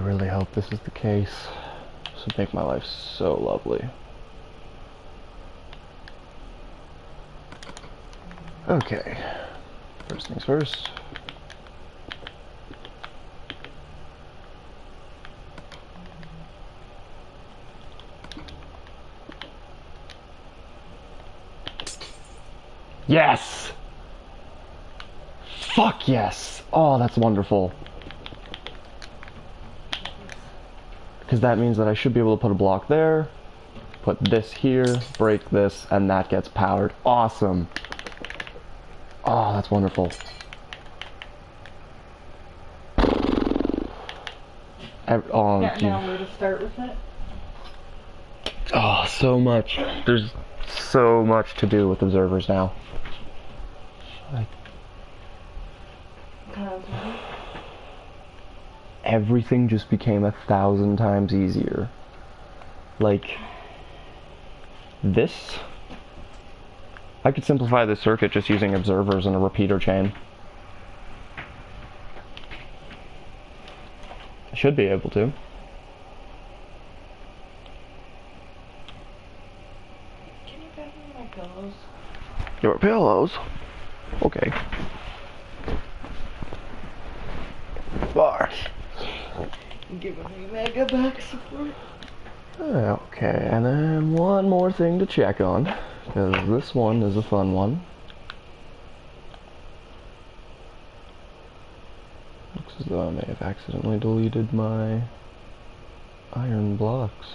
really hope this is the case. This would make my life so lovely. Okay. First things first. Yes! Fuck yes! Oh, that's wonderful. Because that means that I should be able to put a block there, put this here, break this, and that gets powered. Awesome! Oh, that's wonderful. Yeah, now where to start with it? Oh, so much. There's so much to do with observers now. Everything just became 1,000 times easier. Like, this, I could simplify this circuit just using observers and a repeater chain. I should be able to. Can you grab me my pillows? Your pillows? Okay. Bars. Giving me mega back support. Okay, and then one more thing to check on, because this one is a fun one. Looks as though I may have accidentally deleted my iron blocks.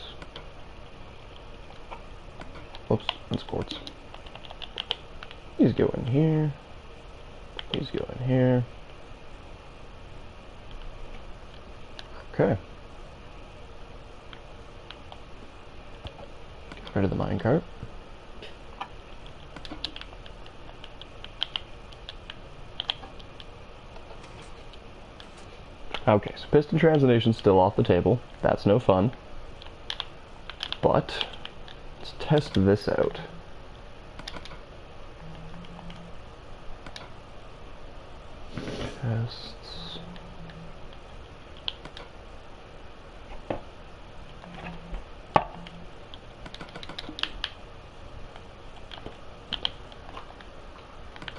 Whoops, that's quartz. These go in here. These go in here. Okay. Get rid of the minecart. Okay, so piston transition's still off the table. That's no fun. But let's test this out. Tests.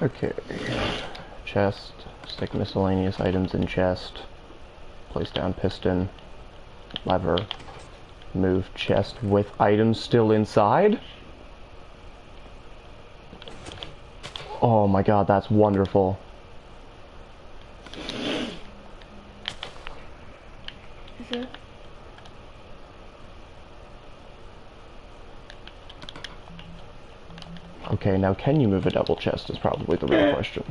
Okay. Chest. Stick miscellaneous items in chest. Place down piston. Lever. Move chest with items still inside. Oh my god, that's wonderful. Is it? Okay, now can you move a double chest is probably the real question.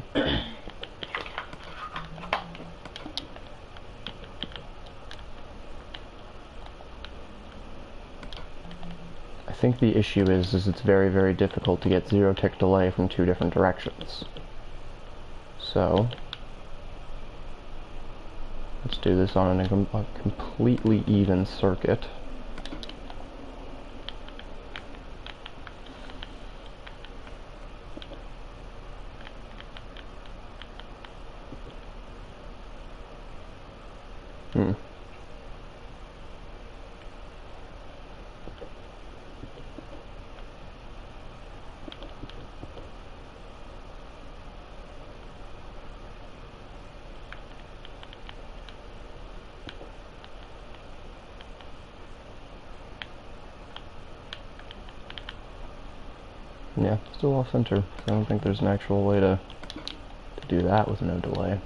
I think the issue is it's very, very difficult to get 0 tick delay from 2 different directions. So, let's do this on a completely even circuit. Yeah, still off center. I don't think there's an actual way to do that with no delay.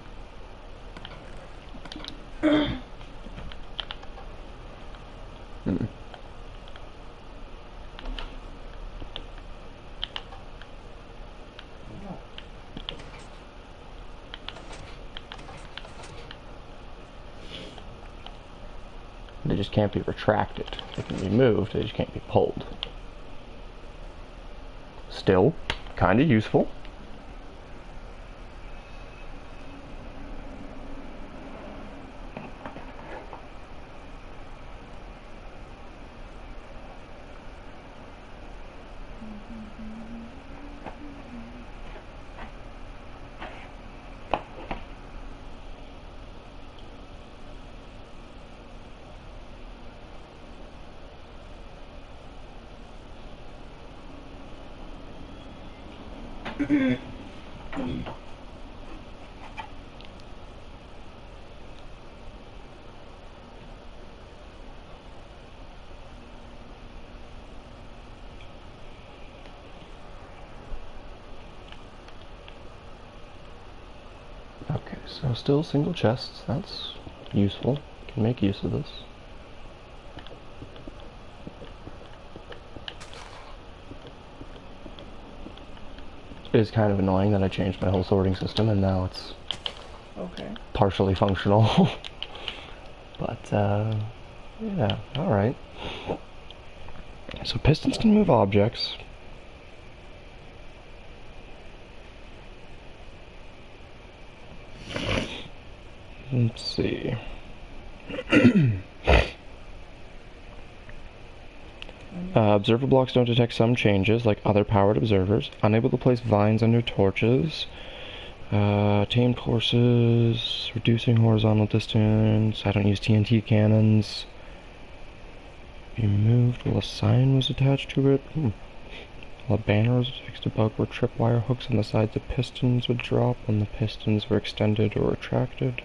They just can't be retracted. They can be moved, they just can't be pulled. Still, kind of useful. Okay, so still single chests. That's useful. Can make use of this. It is kind of annoying that I changed my whole sorting system and now it's Okay. partially functional. But, yeah, alright. So pistons can move objects. Let's see. Observer blocks don't detect some changes, like other powered observers. Unable to place vines under torches. Tamed horses, reducing horizontal distance. I don't use TNT cannons. Be moved while a sign was attached to it. While a banner was fixed above where tripwire hooks on the sides of pistons would drop when the pistons were extended or retracted.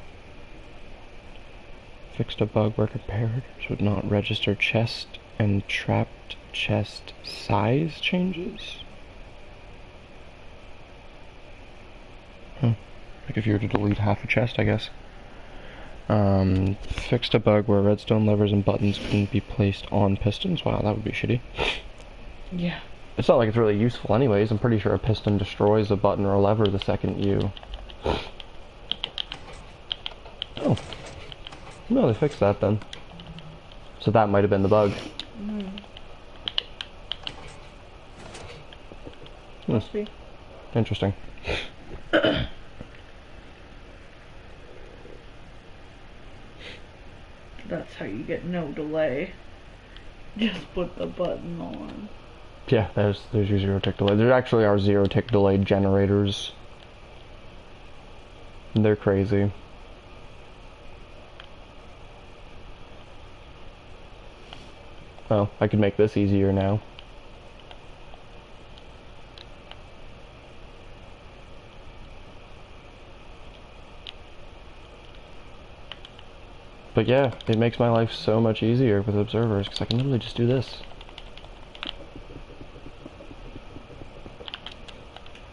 Fixed a bug where comparators would not register chest and trapped chest size changes. Like if you were to delete half a chest, I guess. Fixed a bug where redstone levers and buttons couldn't be placed on pistons. Wow, that would be shitty. Yeah. It's not like it's really useful anyways. I'm pretty sure a piston destroys a button or a lever the second you... Oh. No, they fixed that then. So that might have been the bug. Must be. Interesting. That's how you get no delay. Just put the button on. Yeah, there's your zero tick delay. There actually are zero tick delay generators. They're crazy. Oh, I could make this easier now. But yeah, it makes my life so much easier with observers, because I can literally just do this.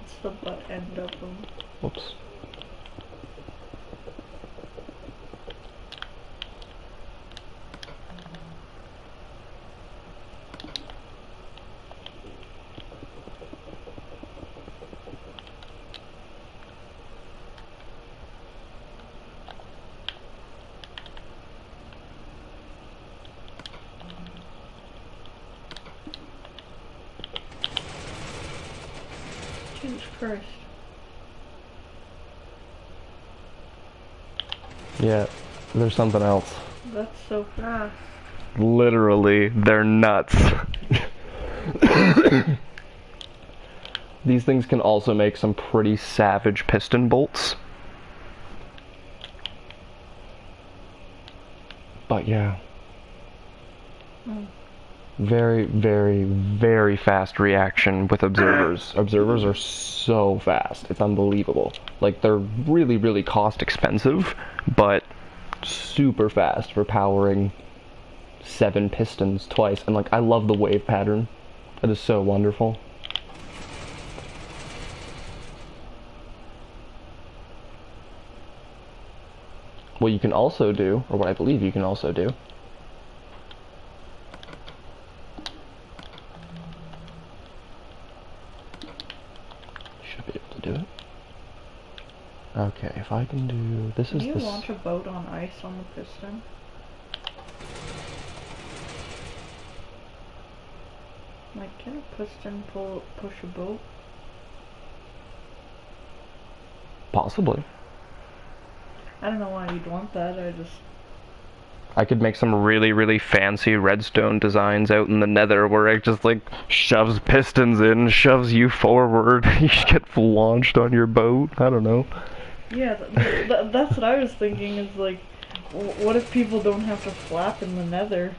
It's the butt end of them. Whoops. Jesus Christ. Yeah, there's something else. That's so fast. Literally, they're nuts. These things can also make some pretty savage piston bolts. But yeah. Very, very, very fast reaction with observers. Observers are so fast. It's unbelievable. Like, they're really, really cost expensive, but super fast for powering 7 pistons twice. And like, I love the wave pattern. It is so wonderful. What you can also do, or what I believe you can also do, should be able to do it. Okay, if I can do... This Can is you this... launch a boat on ice on the piston? Like, can a piston push a boat? Possibly. I don't know why you'd want that, I could make some really, really fancy redstone designs out in the nether where it just, like, shoves pistons in, shoves you forward, you get launched on your boat. I don't know. Yeah, that's what I was thinking, is like, what if people don't have to flap in the nether?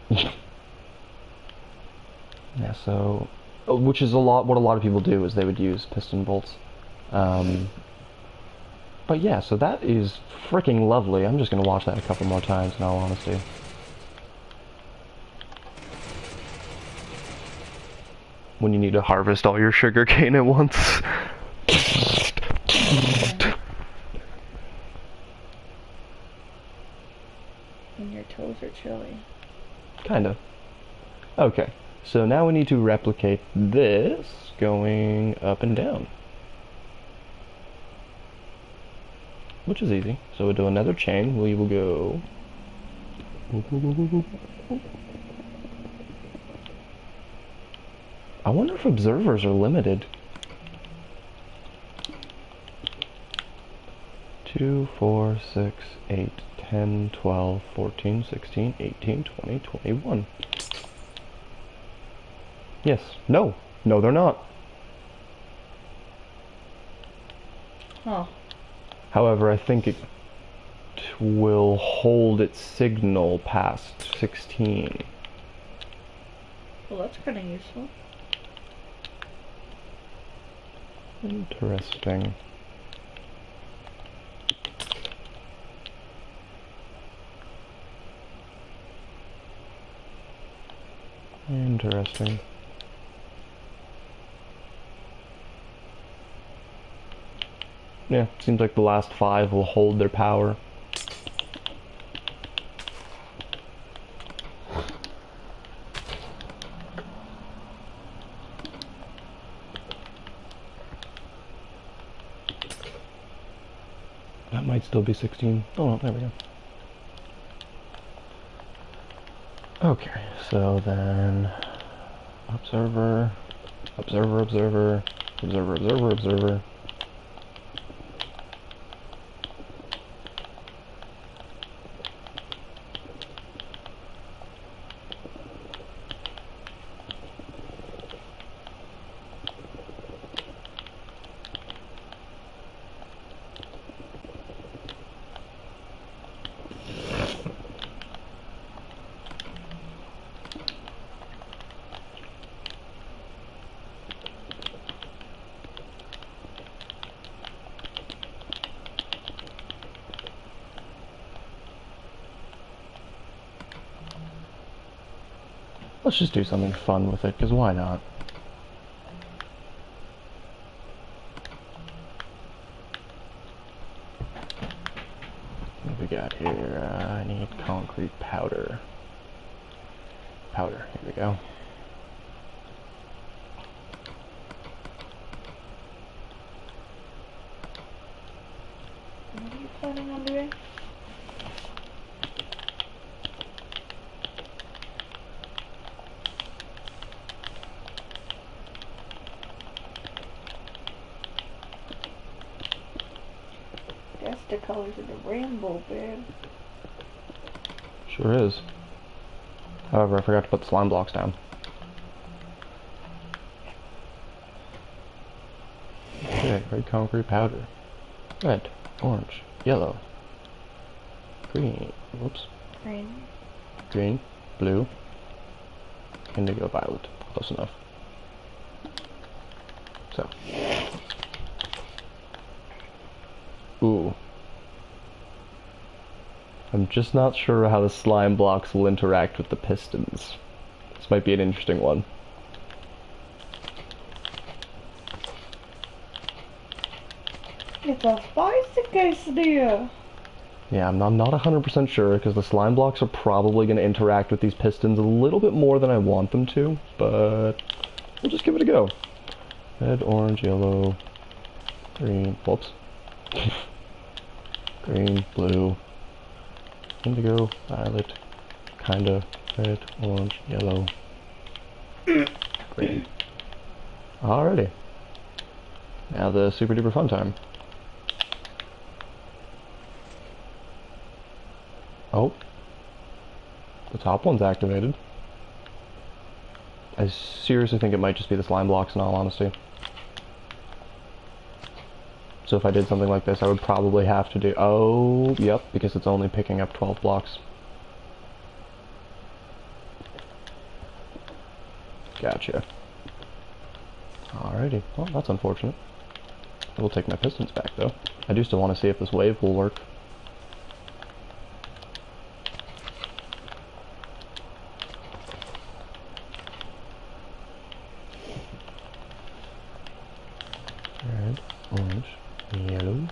Yeah, so which is what a lot of people do is they would use piston bolts. But yeah, so that is freaking lovely. I'm just gonna watch that a couple more times in all honesty. When you need to harvest all your sugar cane at once. And your toes are chilly. Kinda. Okay, so now we need to replicate this going up and down. Which is easy. So we'll do another chain. We will go... I wonder if observers are limited. 2, 4, 6, 8, 10, 12, 14, 16, 18, 20, 21. Yes. No. No, they're not. Huh. However, I think it will hold its signal past 16. Well, that's kind of useful. Interesting. Interesting. Yeah, seems like the last 5 will hold their power. That might still be 16. Oh, no, there we go. Okay, so then... Observer... Observer, observer... Observer, observer, observer... Let's just do something fun with it, because why not? What we got here? I need concrete powder. Powder, here we go. What are you planning on doing? That's the colors of the rainbow, babe. Sure is. However, I forgot to put the slime blocks down. Okay, red concrete powder. Red, orange, yellow, green, whoops, Green. green, blue, indigo, violet. Close enough. So. Ooh. I'm just not sure how the slime blocks will interact with the pistons. This might be an interesting one. It's a spicy quesadilla. Yeah, I'm not 100% sure, because the slime blocks are probably going to interact with these pistons a little bit more than I want them to, but we'll just give it a go. Red, orange, yellow, green, whoops. Green, blue, indigo, violet, kinda, red, orange, yellow, green. Alrighty. Now the super duper fun time. Oh. The top one's activated. I seriously think it might just be the slime blocks in all honesty. So if I did something like this, I would probably have to do... Oh, yep, because it's only picking up 12 blocks. Gotcha. Alrighty. Well, that's unfortunate. I will take my pistons back, though. I do still want to see if this wave will work. Red, orange, yellow.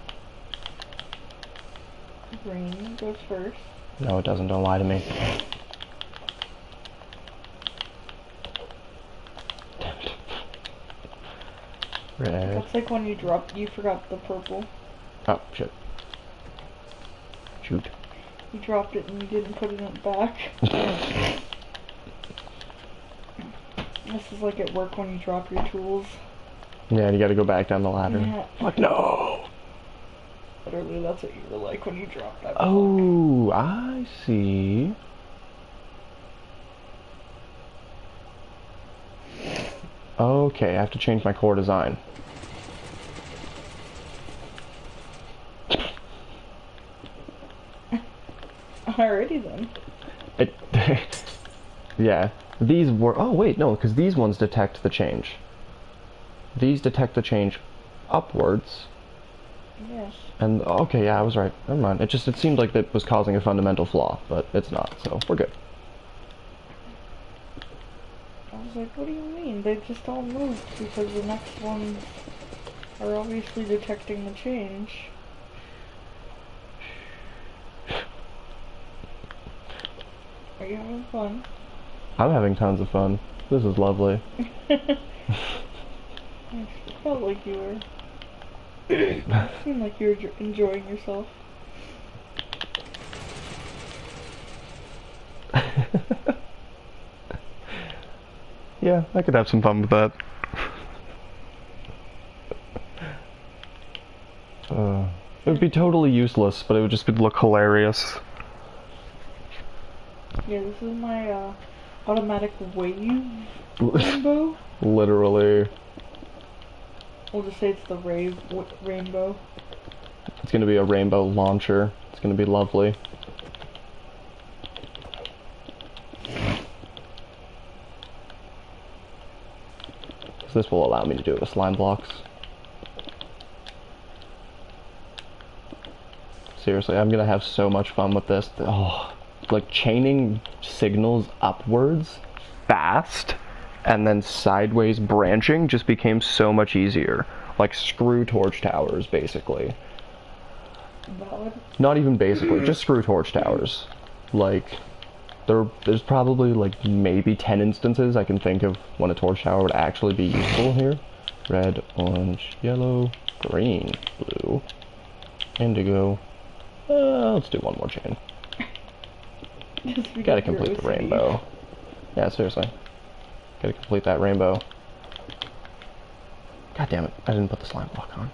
Green goes first. No, it doesn't. Don't lie to me. Red. That's like when you forgot the purple. Oh, shit. Shoot. You dropped it and you didn't put it back. This is like at work when you drop your tools. Yeah, you gotta go back down the ladder. Yeah. Fuck no! Literally, that's what you were like when you dropped that. Oh, I see. Okay, I have to change my core design. Alrighty then. It, yeah, these were, oh wait, no, because these ones detect the change. These detect the change upwards. Yes. And, okay, yeah, I was right. Never mind. It seemed like that was causing a fundamental flaw, but it's not, so we're good. I was like, what do you mean? They just all moved because the next ones are obviously detecting the change. Are you having fun? I'm having tons of fun. This is lovely. I felt like you were. It seemed like you were enjoying yourself. Yeah, I could have some fun with that. It would be totally useless, but it would just look hilarious. Yeah, this is my automatic wave rainbow. Literally. We'll just say it's the rainbow. It's gonna be a rainbow launcher. It's gonna be lovely. So this will allow me to do it with slime blocks. Seriously, I'm gonna have so much fun with this. Oh, like chaining signals upwards fast and then sideways branching just became so much easier. Like screw torch towers, basically. Valid. Not even basically, just screw torch towers. Like, there's probably like maybe 10 instances I can think of when a torch tower would actually be useful here. Red, orange, yellow, green, blue, indigo. Let's do one more chain. Gotta complete the rainbow. Yeah, seriously. Gotta complete that rainbow. God damn it, I didn't put the slime block on.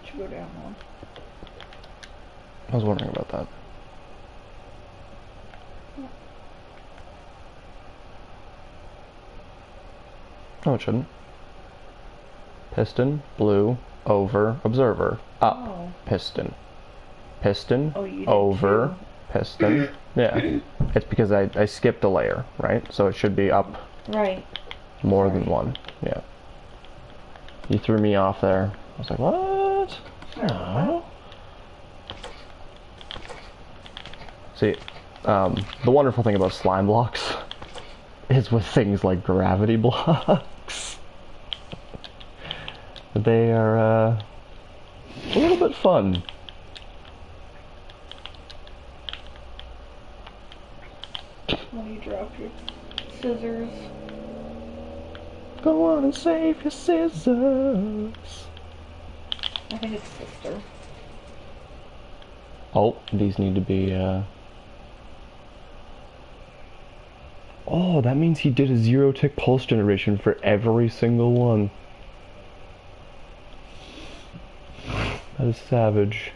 Should go down one. I was wondering about that. No, it shouldn't. Piston, blue, over, observer, up, Oh. piston. Piston, Oh, you did over, too. piston. Yeah. It's because I skipped a layer, right? So it should be up Right. more than one. Yeah. You threw me off there. I was like, what? No. See, the wonderful thing about slime blocks is with things like gravity blocks. They are a little bit fun. When you drop your scissors. Go on and save your scissors. I think it's sister. Oh, these need to be, Oh, that means he did a 0-tick pulse generation for every single one. That is savage.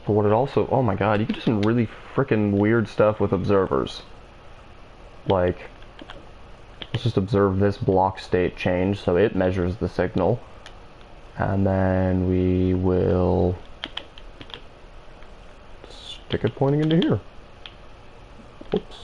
For what it also, oh my god, you can do some really freaking weird stuff with observers. Like, Let's just observe this block state change, so it measures the signal. And then we will stick it pointing into here. Whoops.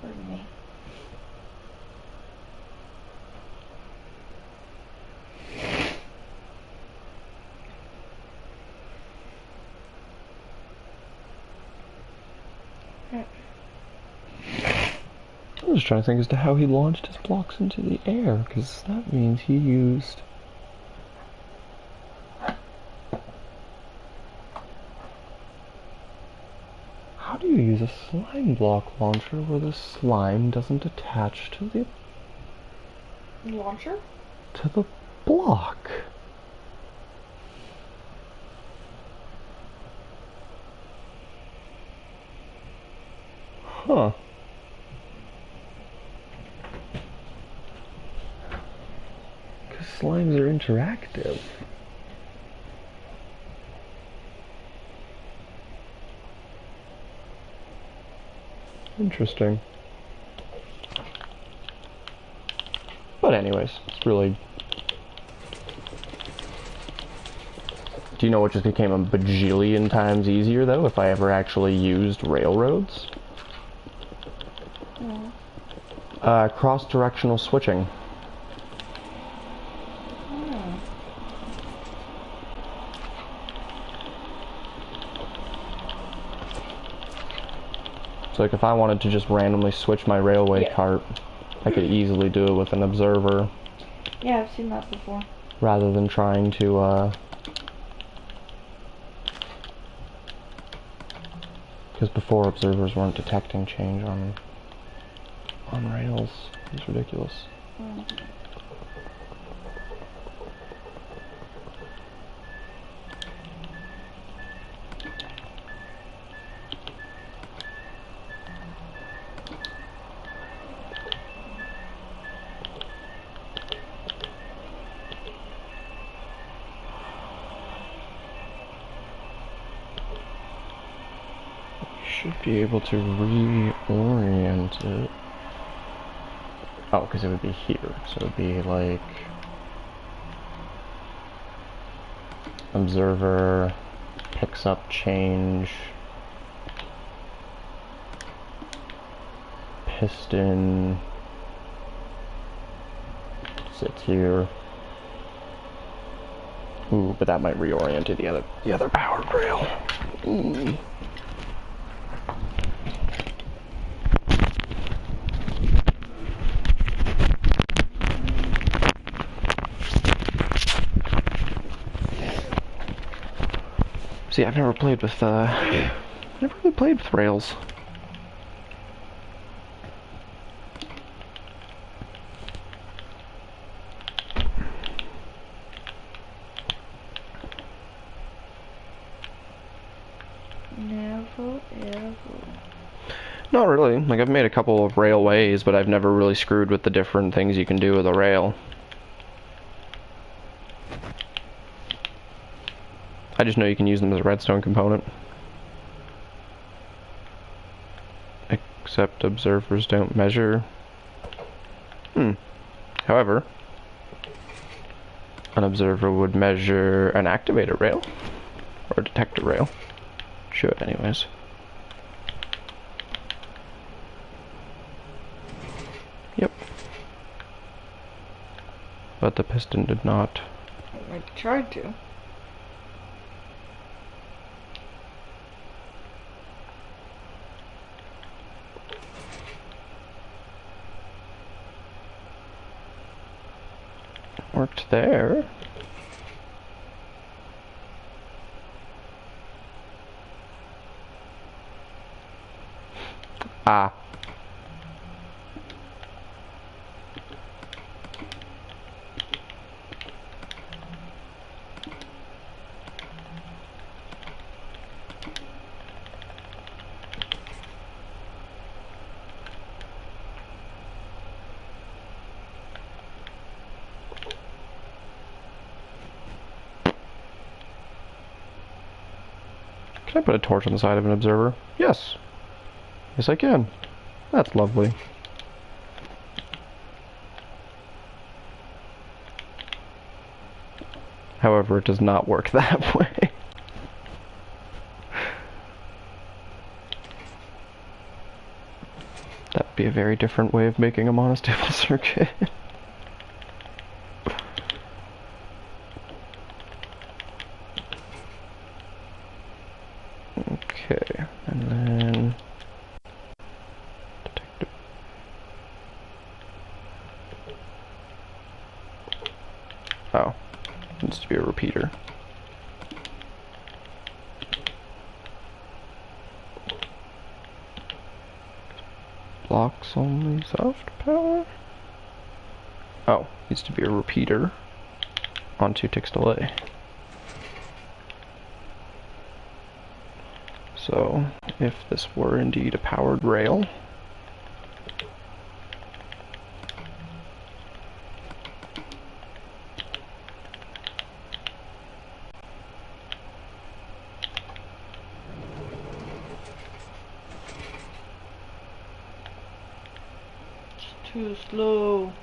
Pardon me. I'm just trying to think as to how he launched his blocks into the air, because that means he used... How do you use a slime block launcher where the slime doesn't attach to the Launcher? block? Huh. Because slimes are interactive. Interesting. But anyways, it's really... Do you know what just became a bajillion times easier, though, if I ever actually used railroads? Cross-directional switching. So like if I wanted to just randomly switch my railway cart, I could easily do it with an observer. Yeah, I've seen that before. Rather than trying to, because before observers weren't detecting change on rails. It's ridiculous. Should be able to reorient it. Oh, because it would be here, so it would be like observer picks up change, piston sits here. Ooh, but that might reorient to the other powered rail. Ooh. See, I've never played with never really played with rails. Never, ever. Not really. Like, I've made a couple of railways, but I've never really screwed with the different things you can do with a rail. I just know you can use them as a redstone component. Except observers don't measure. However, an observer would measure an activator rail. Or a detector rail. Should, anyways. Yep. But the piston did not. I tried to. Worked there. Ah. Can I put a torch on the side of an observer? Yes. Yes, I can. That's lovely. However, it does not work that way. That'd be a very different way of making a monostable circuit. Okay, and then detector. Oh, needs to be a repeater. Blocks only soft power? Oh, needs to be a repeater on 2 ticks delay. So, if this were indeed a powered rail, It's too slow.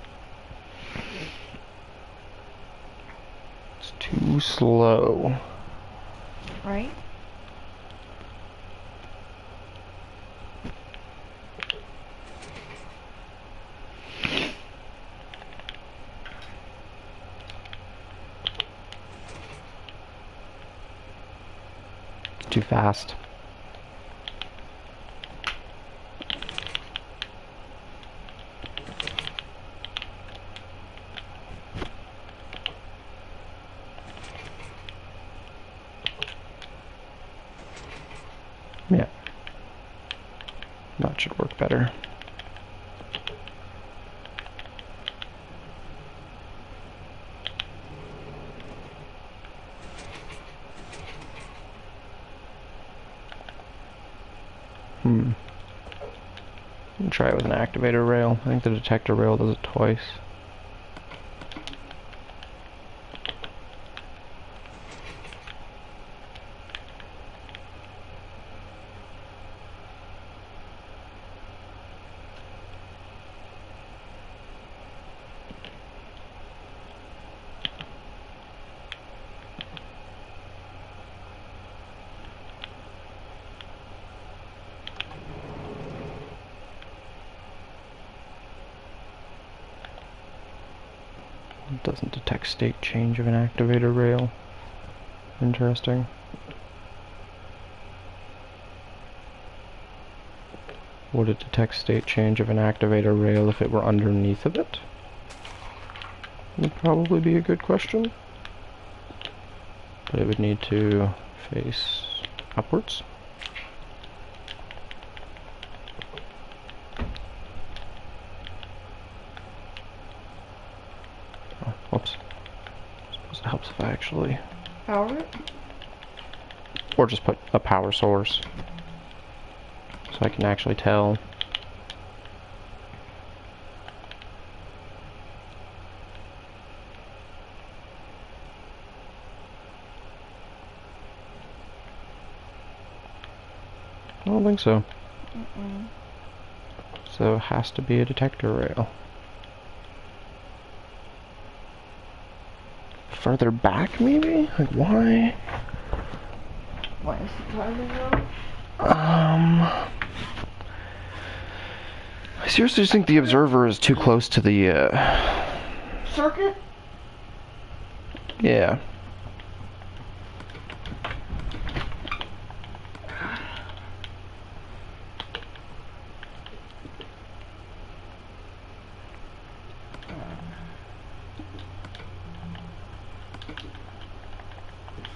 it's too slow. Right? Too fast. Yeah. That should work better. Try it with an activator rail. I think the detector rail does it twice. It doesn't detect state change of an activator rail. Interesting. Would it detect state change of an activator rail if it were underneath of it? Would probably be a good question. But it would need to face upwards. Oh, whoops. I suppose it helps if I actually... Power it? Or just put a power source. So I can actually tell. I don't think so. So it has to be a detector rail. Further back, maybe? Like, why? Why is the timing wrong? I seriously just think the observer is too close to the, Circuit? yeah.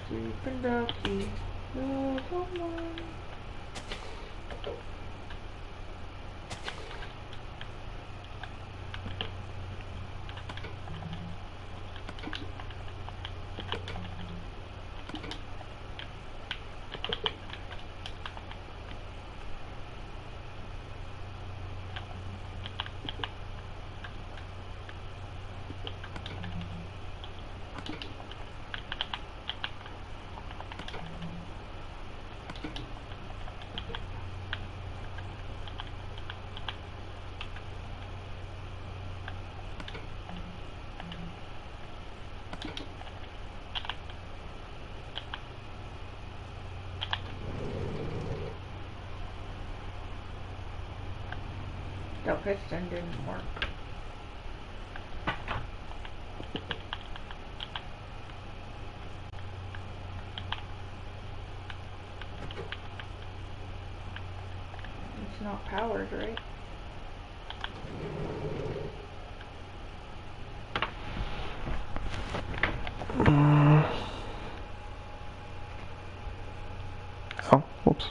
Sleeping ducky. No, come on. piston didn't work. It's not powered, right? Oh, whoops.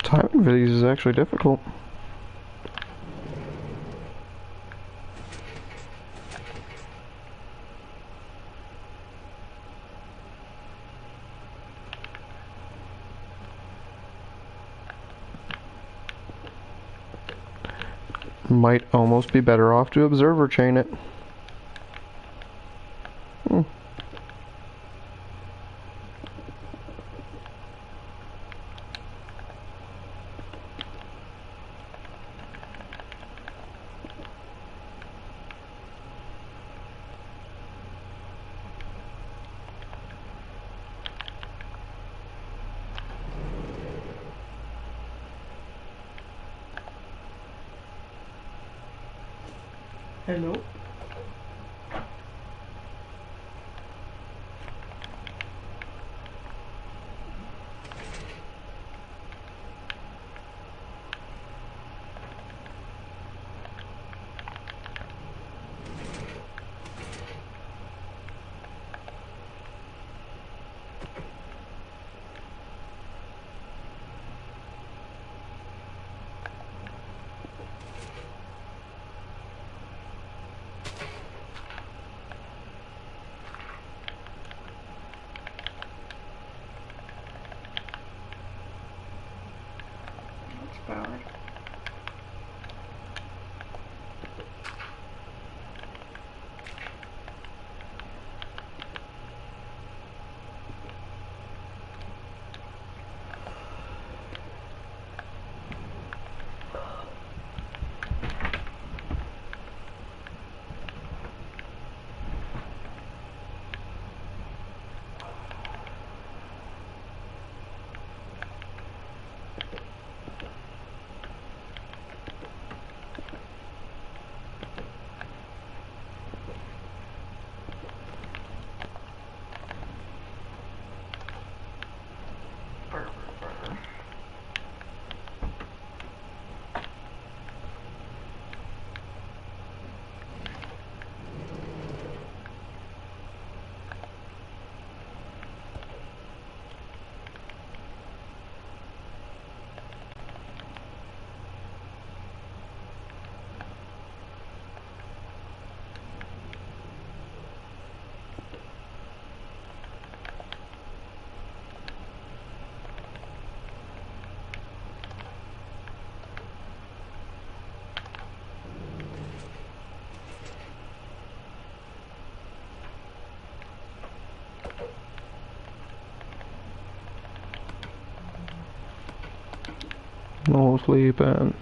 Timing for these is actually difficult. Might almost be better off to observer chain it. Hello? It's powered. No sleeping.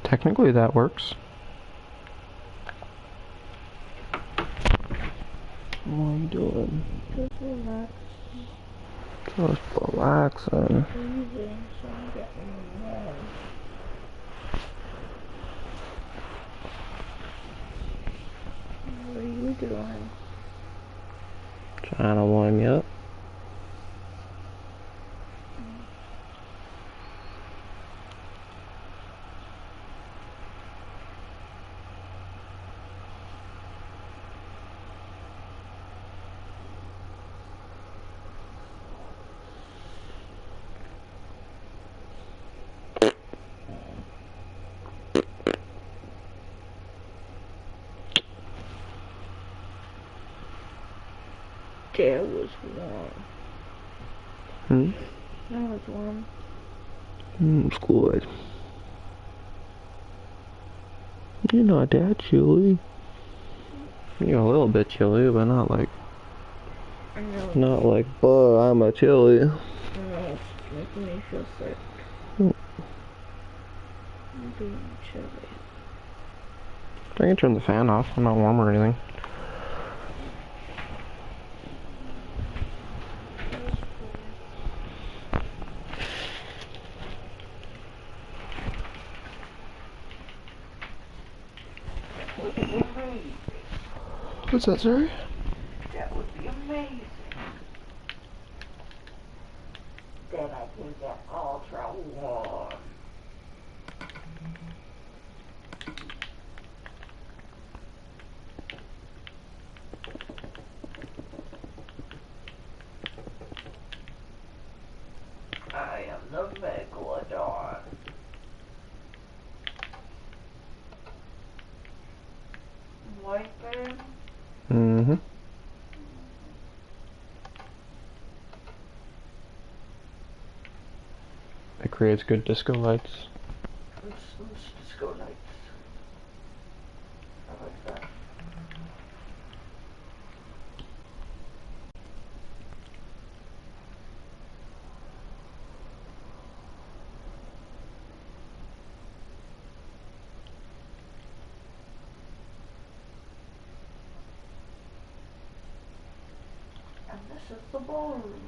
Technically that works. What are you doing? Just relax. Just relaxing. Breathing, so I'm getting warm. What are you doing? Trying to warm you up. That was warm. Hmm? That was warm. It's good. You're not that chilly. You're a little bit chilly, but not like... I know. Not like, boy, I'm a chilly. No, it's making me feel sick. I'm being chilly. I can turn the fan off. I'm not warm or anything. What's that, sorry? That would be amazing. Then I can get ultra warm. I am the Megalodon. Wiping. Mm-hmm. It creates good disco lights. Let's just go lights. I like that. And this is the ballroom.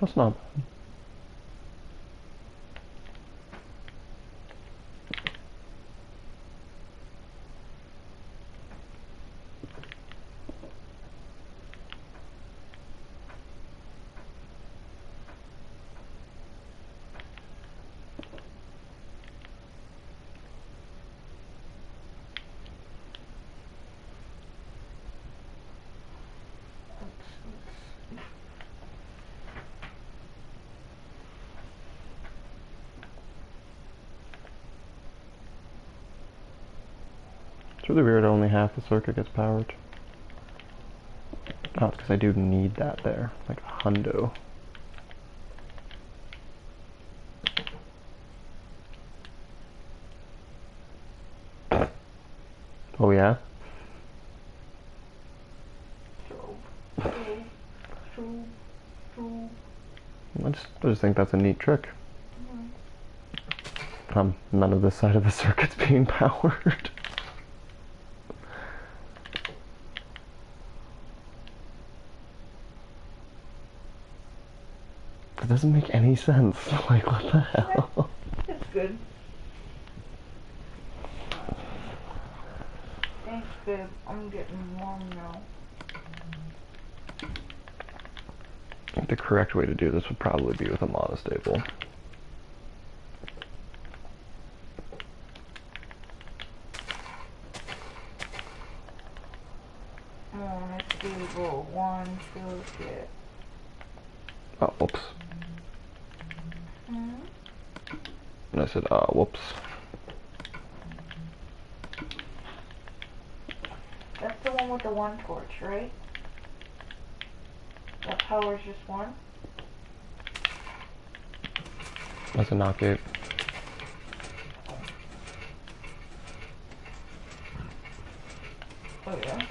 That's not bad. It's really weird only half the circuit gets powered. Oh, it's because I do need that there. Like a hundo. Oh yeah? I just think that's a neat trick. None of this side of the circuit's being powered. That doesn't make any sense. Like, what the hell? It's good. Thanks, babe. I'm getting warm now. I think the correct way to do this would probably be with a monostable. Monostable 1 toolkit. Oh, whoops. Hmm? And I said, whoops. That's the one with the 1 torch, right? That powers just 1? That's a knock gate. Oh yeah.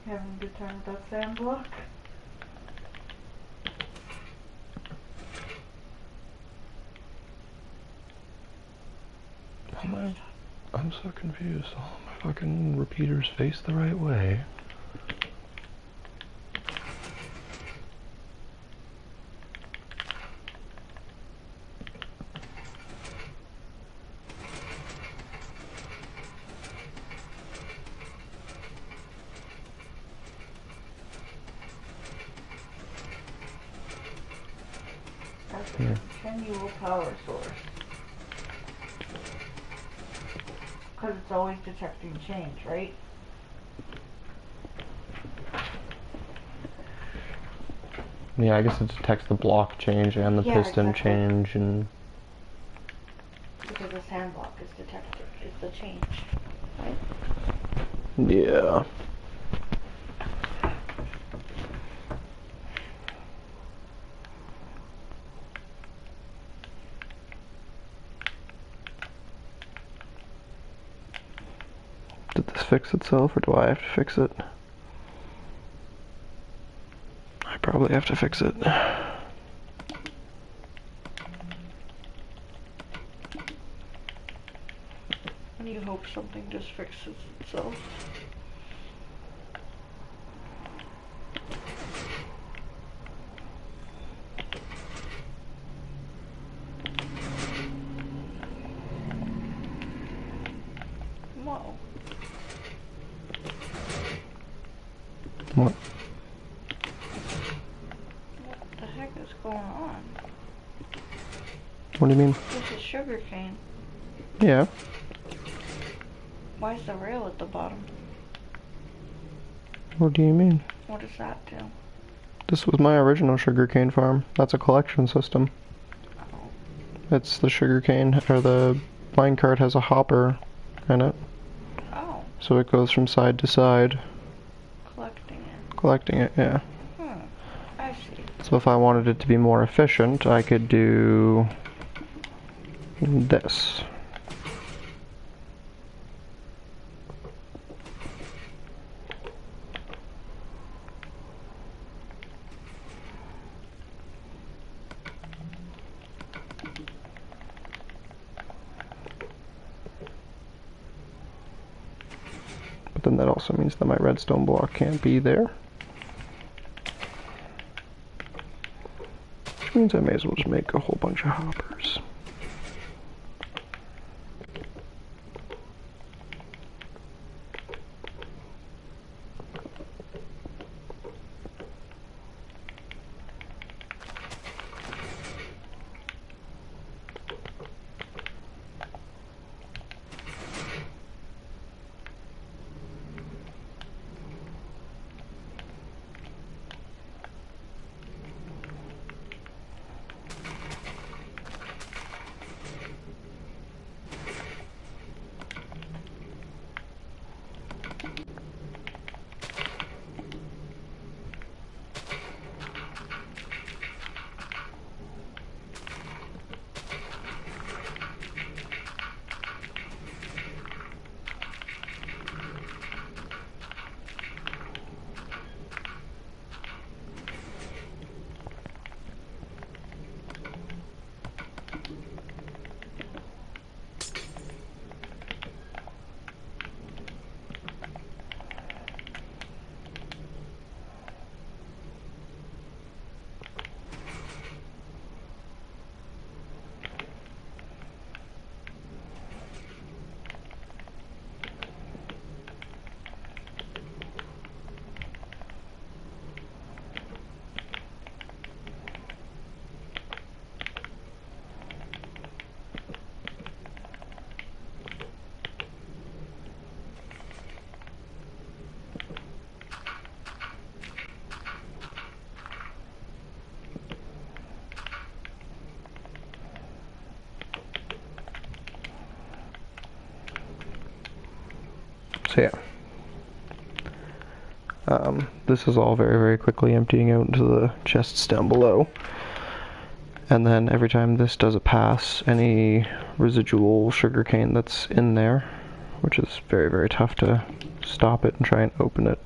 Having a good time with that sand block? I'm so confused. All my fucking repeaters face the right way. That's a continual power source. Because it's always detecting change, right? Yeah, I guess it detects the block change and the piston exactly. change and... Because the sand block is detected, is the change, right? Yeah. Did this fix itself, or do I have to fix it? I probably have to fix it. I you hope something just fixes itself. Whoa. What? What the heck is going on? What do you mean? This is sugarcane. Yeah. Why is the rail at the bottom? What do you mean? What does that do? This was my original sugarcane farm. That's a collection system. Oh. It's the sugarcane, or the minecart has a hopper in it. Oh. So it goes from side to side. Collecting it. Collecting it, yeah. I see. So if I wanted it to be more efficient, I could do this. But then that also means that my redstone block can't be there. Which means I may as well just make a whole bunch of hoppers. So yeah. This is all very, very quickly emptying out into the chests down below. And then every time this does a pass, any residual sugarcane that's in there, which is very, very tough to stop it and try and open it,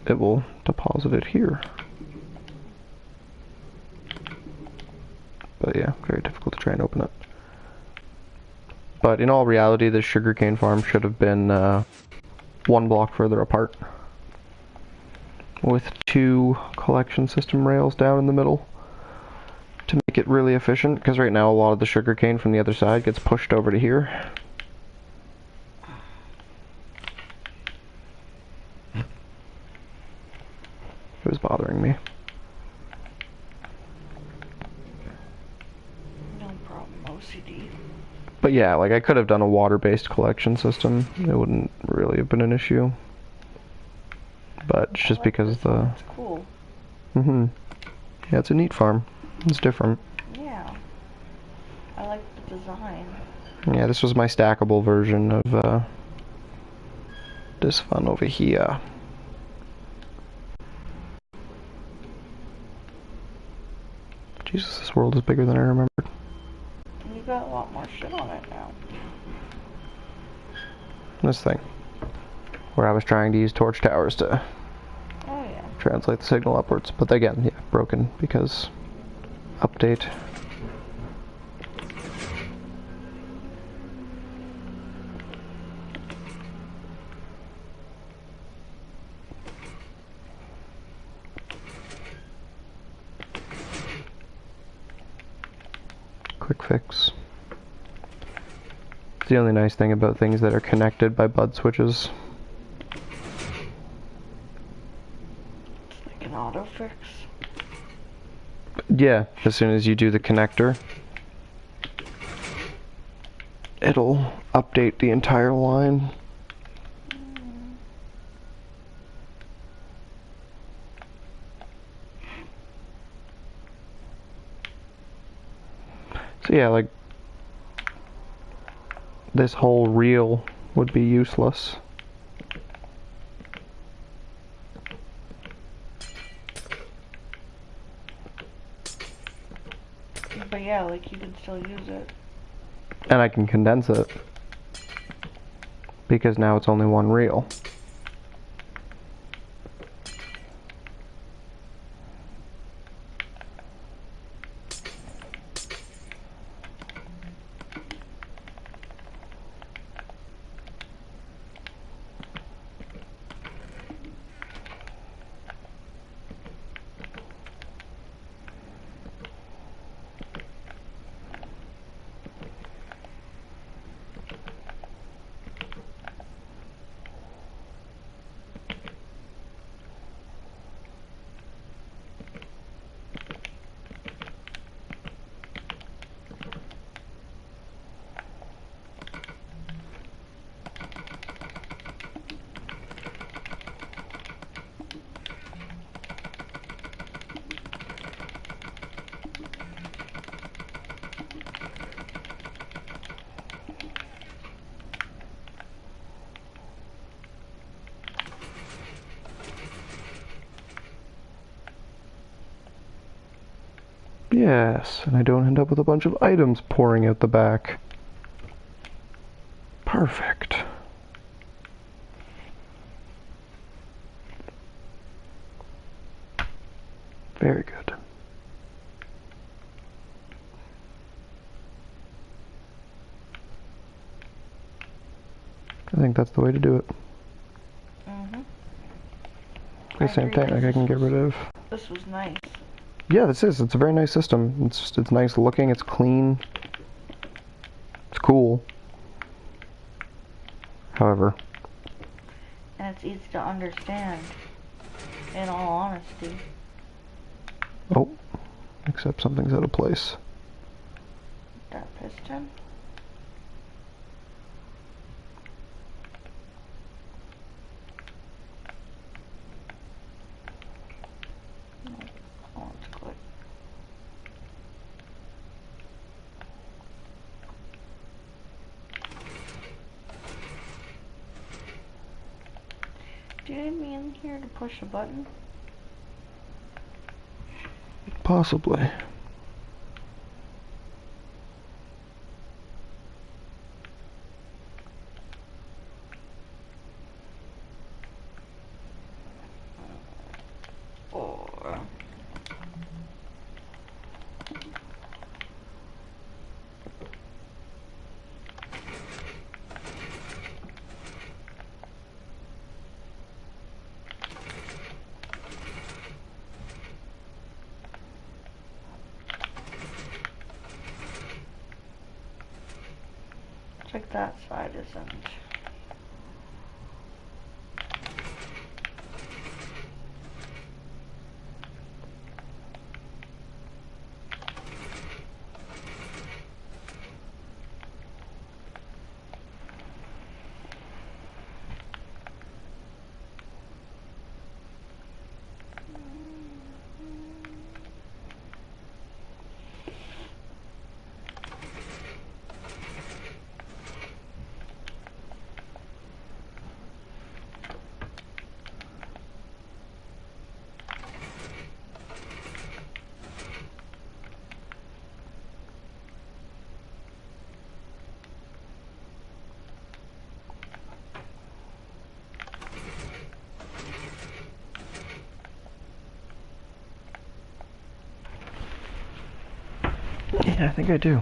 it will deposit it here. But yeah, very difficult to try and open it. But in all reality, this sugarcane farm should have been one block further apart, with 2 collection system rails down in the middle to make it really efficient, because right now a lot of the sugarcane from the other side gets pushed over to here. It was bothering me. No problem, OCD. But yeah, like I could have done a water-based collection system. It wouldn't really have been an issue. But it's just because the... That's cool. Mm-hmm. Yeah, it's a neat farm. It's different. Yeah. I like the design. Yeah, this was my stackable version of this one over here. Jesus, this world is bigger than I remembered. You got a lot more shit on it now. This thing. Where I was trying to use torch towers to translate the signal upwards. But again, yeah, broken because update. Quick fix. It's the only nice thing about things that are connected by bud switches. It's like an auto fix. Yeah, as soon as you do the connector, it'll update the entire line. So yeah, like, this whole reel would be useless. But yeah, like, you can still use it. And I can condense it, because now it's only one reel. Yes, and I don't end up with a bunch of items pouring out the back. Perfect. Very good. I think that's the way to do it. Mm-hmm. At the same time, like I can get rid of... This was nice. Yeah, this is. It's a very nice system. It's nice looking, it's clean. It's cool. However... And it's easy to understand, in all honesty. Oh, except something's out of place. That piston? Oh, it's good. I be in here to push a button? Possibly. Or... Looks like that side isn't. Yeah, I think I do.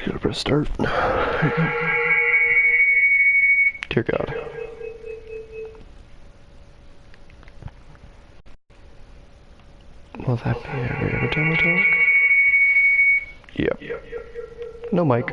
Gotta press start. Dear God. Will that be every time I talk? Yep. No mic.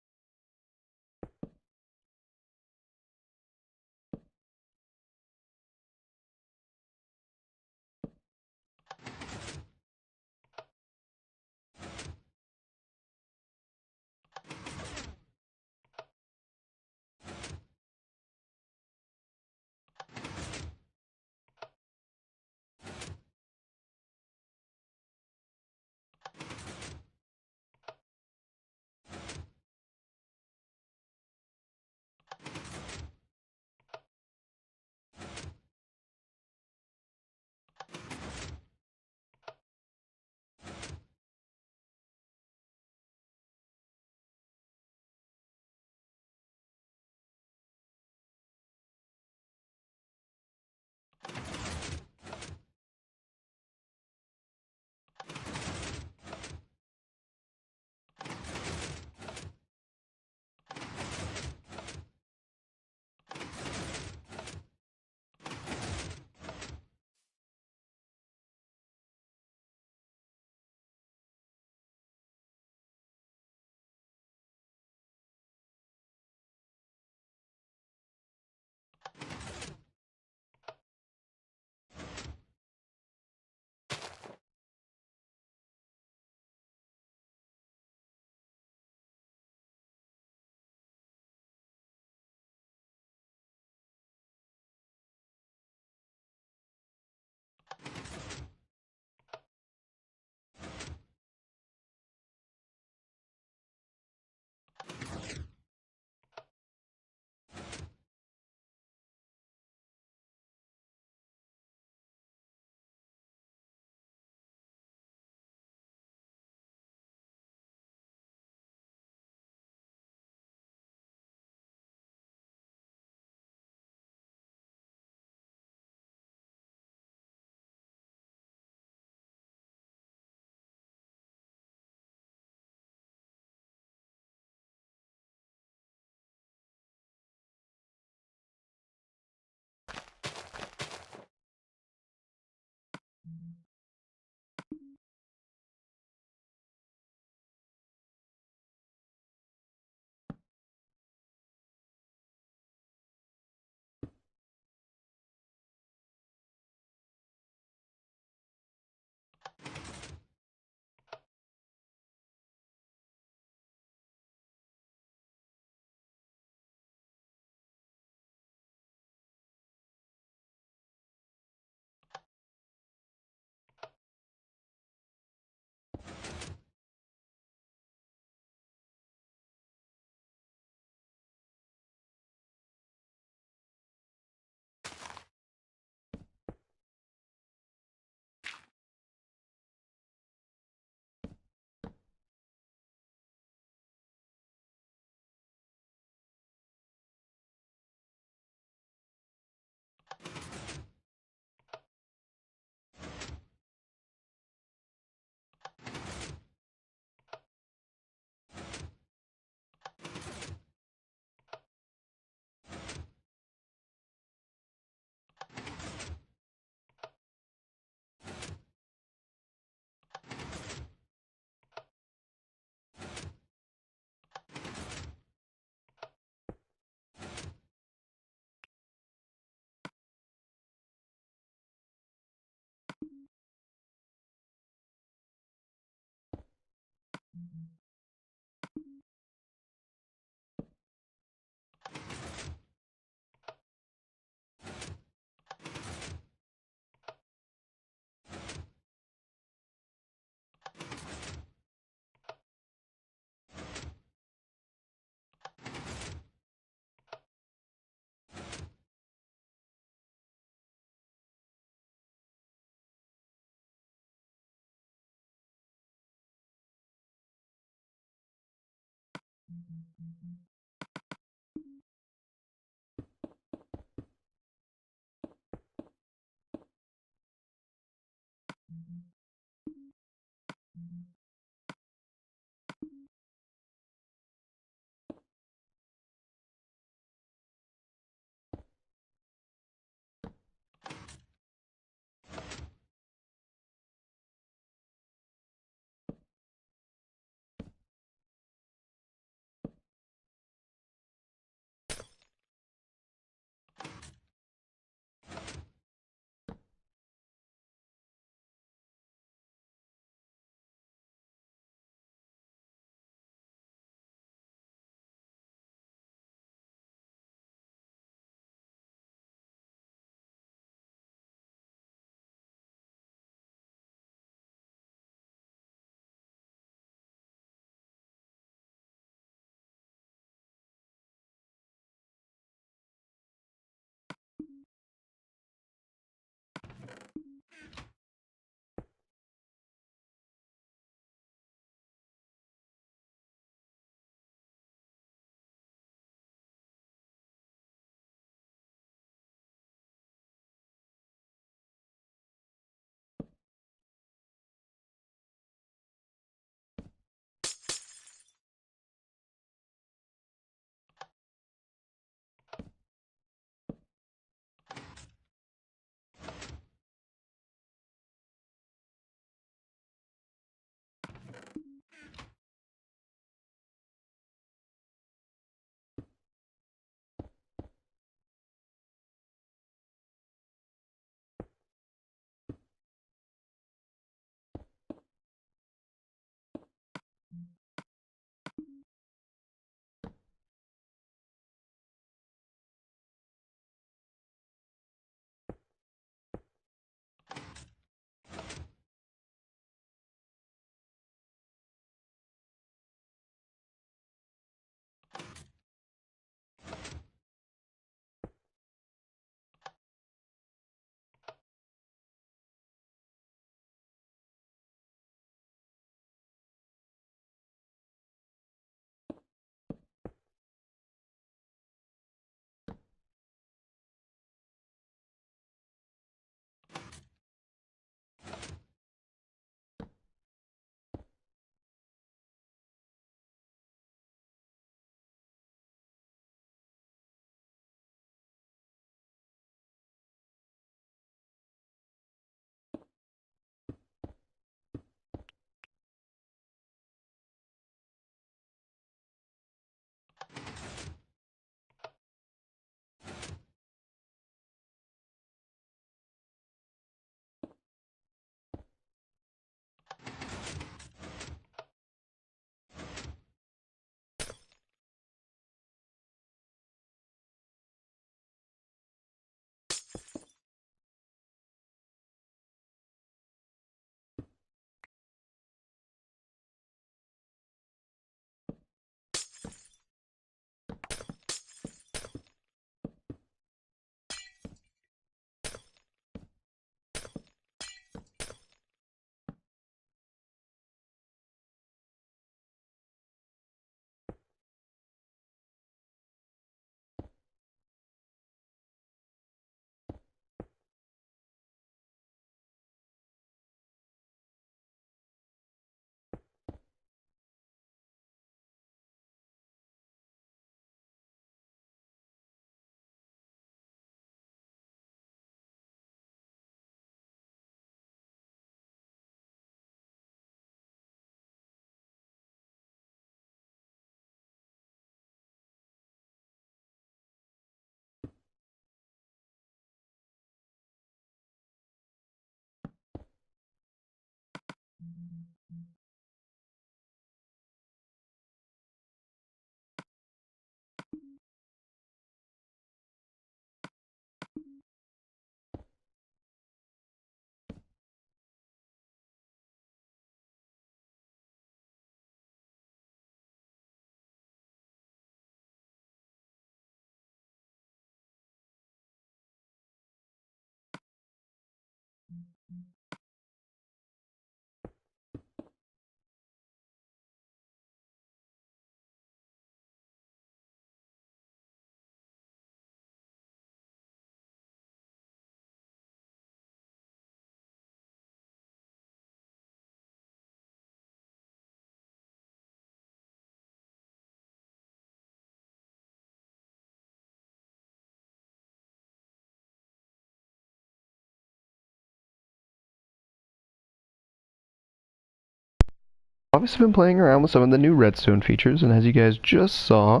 Obviously been playing around with some of the new redstone features, and as you guys just saw,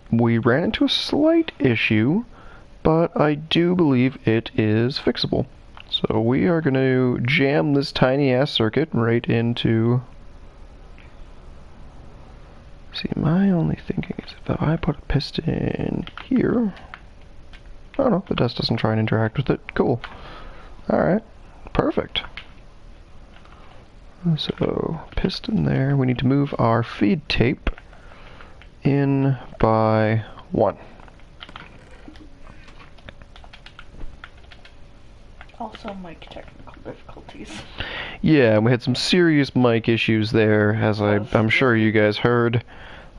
we ran into a slight issue, but I do believe it is fixable. So we are going to jam this tiny ass circuit right into... See, my only thinking is if I put a piston here... Oh no, the dust doesn't try and interact with it. Cool. Alright, perfect. So, piston there. We need to move our feed tape in by 1. Also, mic technical difficulties. Yeah, we had some serious mic issues there, as I'm sure you guys heard. It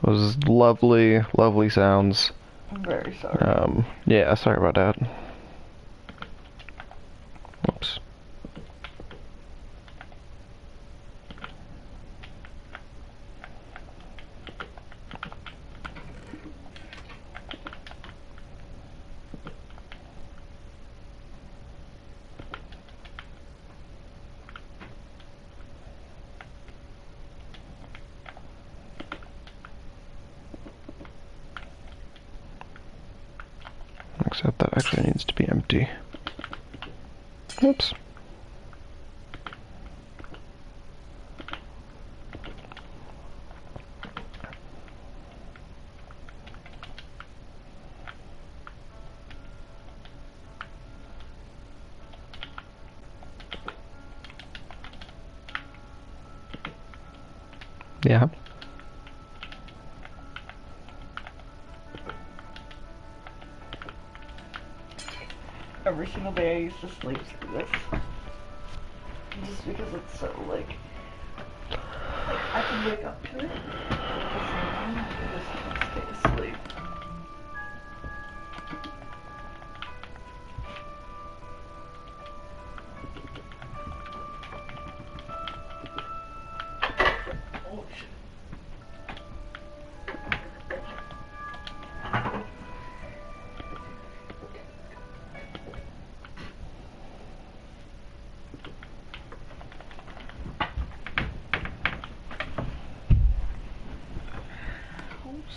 was lovely, lovely sounds. I'm very sorry. Yeah, sorry about that. Whoops. Except that actually needs to be empty. Oops. Yeah. Every single day I used to sleep through this. Just because it's so, like I can wake up to it, but at the same time, I just can't stay asleep. Oh, shit.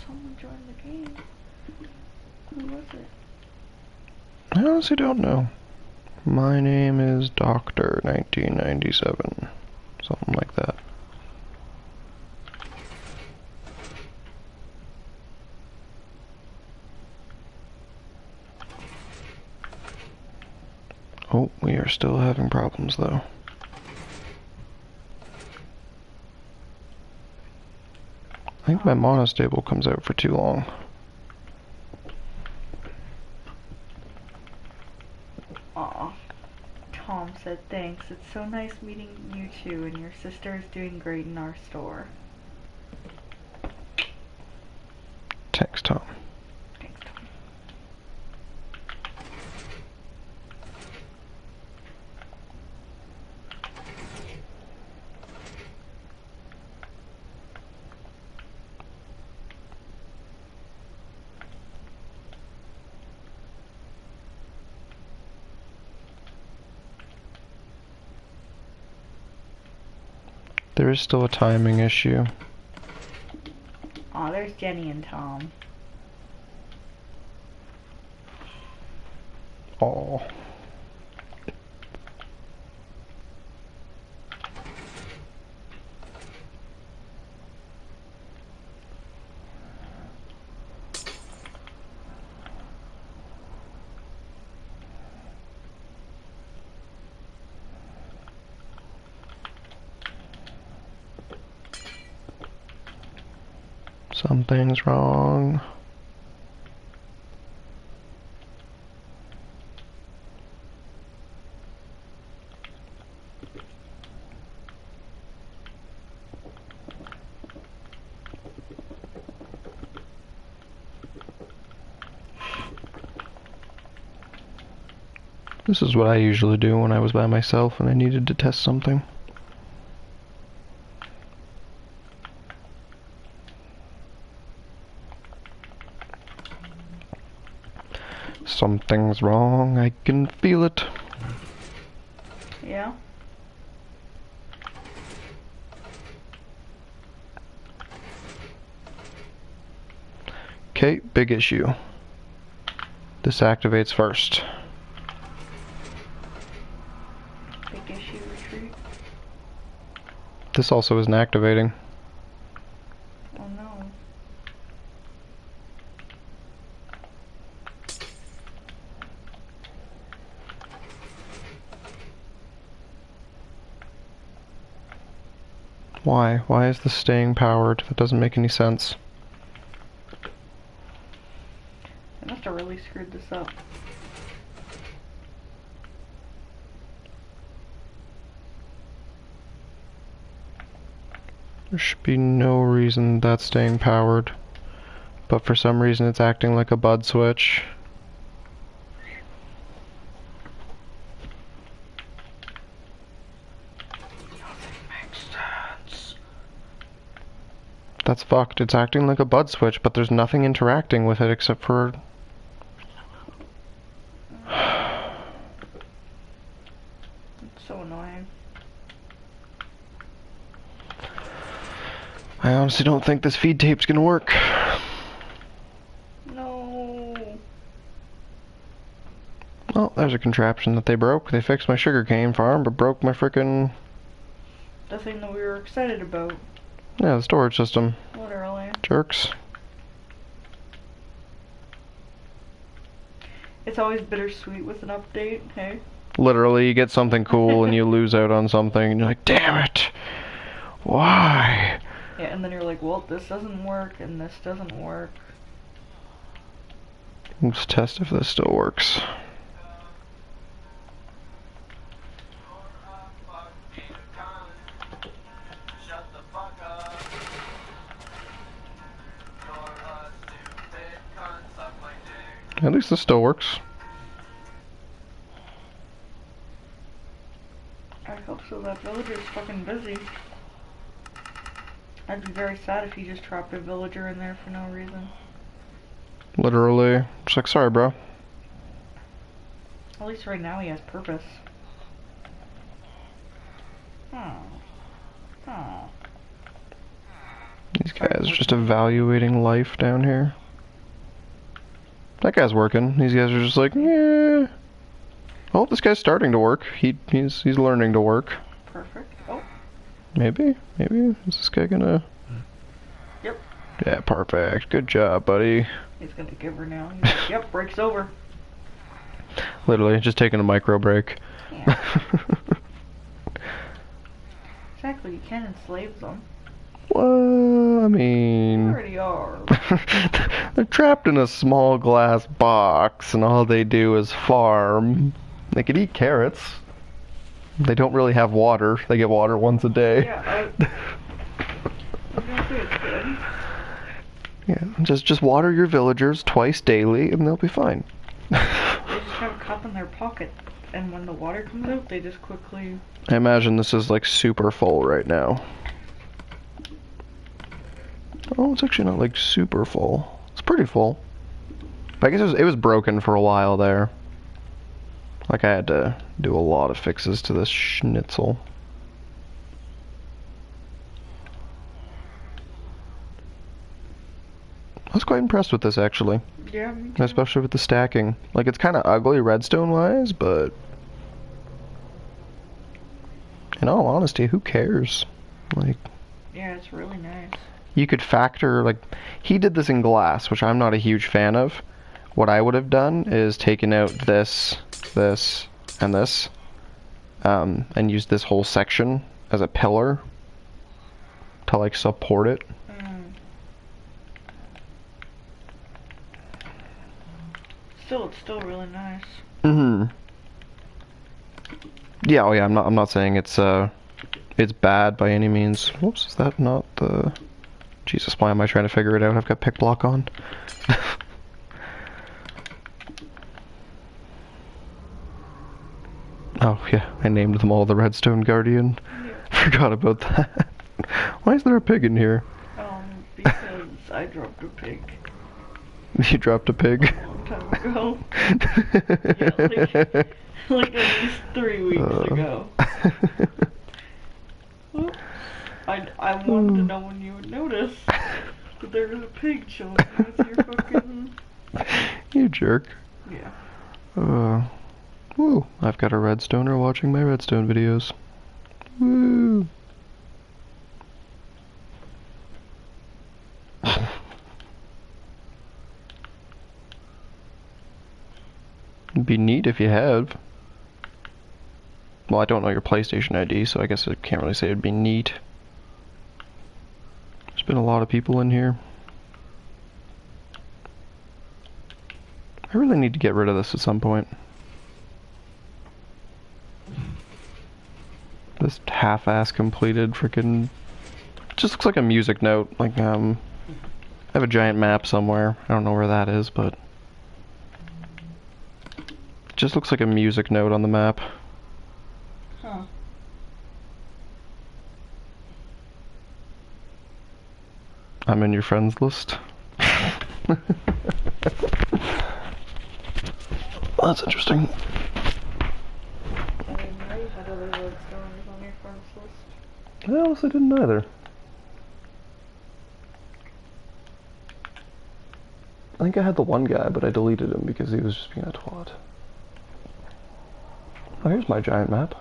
Someone joined the game. Who was it? I honestly don't know. My name is Doctor 1997. Something like that. Oh, we are still having problems though. I think my monostable comes out for too long. Aw. Tom said thanks. It's so nice meeting you two, and your sister is doing great in our store. Thanks, Tom. Thanks, Tom. There is still a timing issue. Aw, there's Jenny and Tom. Oh. Something's wrong. This is what I usually do when I was by myself and I needed to test something. Something's wrong, I can feel it. Yeah. Okay, big issue. This activates first. Big issue retreat. This also isn't activating. Oh no. Why? Why is this staying powered? That doesn't make any sense. I must have really screwed this up. There should be no reason that's staying powered. But for some reason it's acting like a bud switch. That's fucked. It's acting like a bud switch, but there's nothing interacting with it except for... It's so annoying. I honestly don't think this feed tape's gonna work. No. Well, there's a contraption that they broke. They fixed my sugarcane farm, but broke my frickin'... The thing that we were excited about. Yeah, the storage system. Literally. Jerks. It's always bittersweet with an update, hey? Literally, you get something cool and you lose out on something, and you're like, damn it! Why? Yeah, and then you're like, well, this doesn't work, and this doesn't work. Let's test if this still works. At least this still works. I hope so. That villager's fucking busy. I'd be very sad if he just dropped a villager in there for no reason. Literally. Just like, sorry, bro. At least right now he has purpose. These guys are just evaluating life down here. That guy's working. These guys are just like, yeah. Oh, this guy's starting to work. He's learning to work. Perfect. Oh. Maybe. Is this guy gonna... Yep. Yeah, perfect. Good job, buddy. He's gonna give her now. He's like, yep, break's over. Literally, just taking a micro break. Yeah. Exactly, you can't enslave them. Well, I mean... You already are. They're trapped in a small glass box, and all they do is farm. They could eat carrots. They don't really have water. They get water once a day. Yeah, I was gonna say it's good. Yeah, just water your villagers twice daily, and they'll be fine. They just have a cup in their pocket, and when the water comes out, they just quickly... I imagine this is like super full right now. Oh, it's actually not like super full. It's pretty full. But I guess it was broken for a while there. Like I had to do a lot of fixes to this schnitzel. I was quite impressed with this actually. Yeah, me too. Especially with the stacking. Like it's kind of ugly redstone wise, but in all honesty, who cares? Like, yeah, it's really nice. you could factor, like, he did this in glass, which I'm not a huge fan of. What I would have done is taken out this, and this, and used this whole section as a pillar to, like, support it. it's still really nice. Mm-hmm. Yeah, oh yeah, I'm not saying it's bad by any means. Whoops, is that not the... Jesus, why am I trying to figure it out? I've got pick block on. Oh yeah, I named them all the Redstone Guardian. Yeah. Forgot about that. Why is there a pig in here? Because I dropped a pig. You dropped a pig? A long time ago. Yeah, like at least 3 weeks ago. Oops. I wanted to know when you would notice that there was a pig chilling with your fucking... You jerk. Yeah. Woo, I've got a redstoner watching my redstone videos. Woo. It'd be neat if you have. Well, I don't know your PlayStation ID, so I guess I can't really say it'd be neat. There's been a lot of people in here. I really need to get rid of this at some point. This half-ass completed freaking... just looks like a music note. Like, I have a giant map somewhere. I don't know where that is, but... it just looks like a music note on the map. Huh. I'm in your friends list. That's interesting. I didn't know you had other Bloodstones on your friends list. I honestly didn't either. I think I had the one guy, but I deleted him because he was just being a twat. Oh, here's my giant map,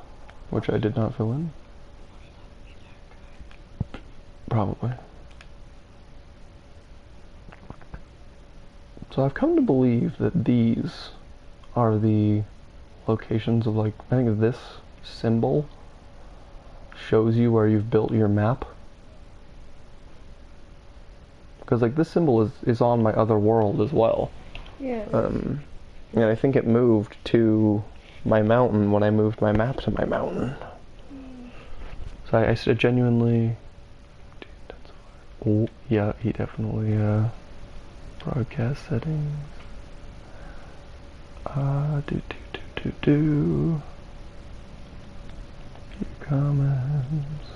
which I did not fill in. Probably. So I've come to believe that these are the locations of, like, I think this symbol shows you where you've built your map. Because, like, this symbol is on my other world as well. Yeah. And I think it moved to my mountain when I moved my map to my mountain. So I genuinely... Dude, that's... Oh, yeah, he definitely, broadcast settings. View comments.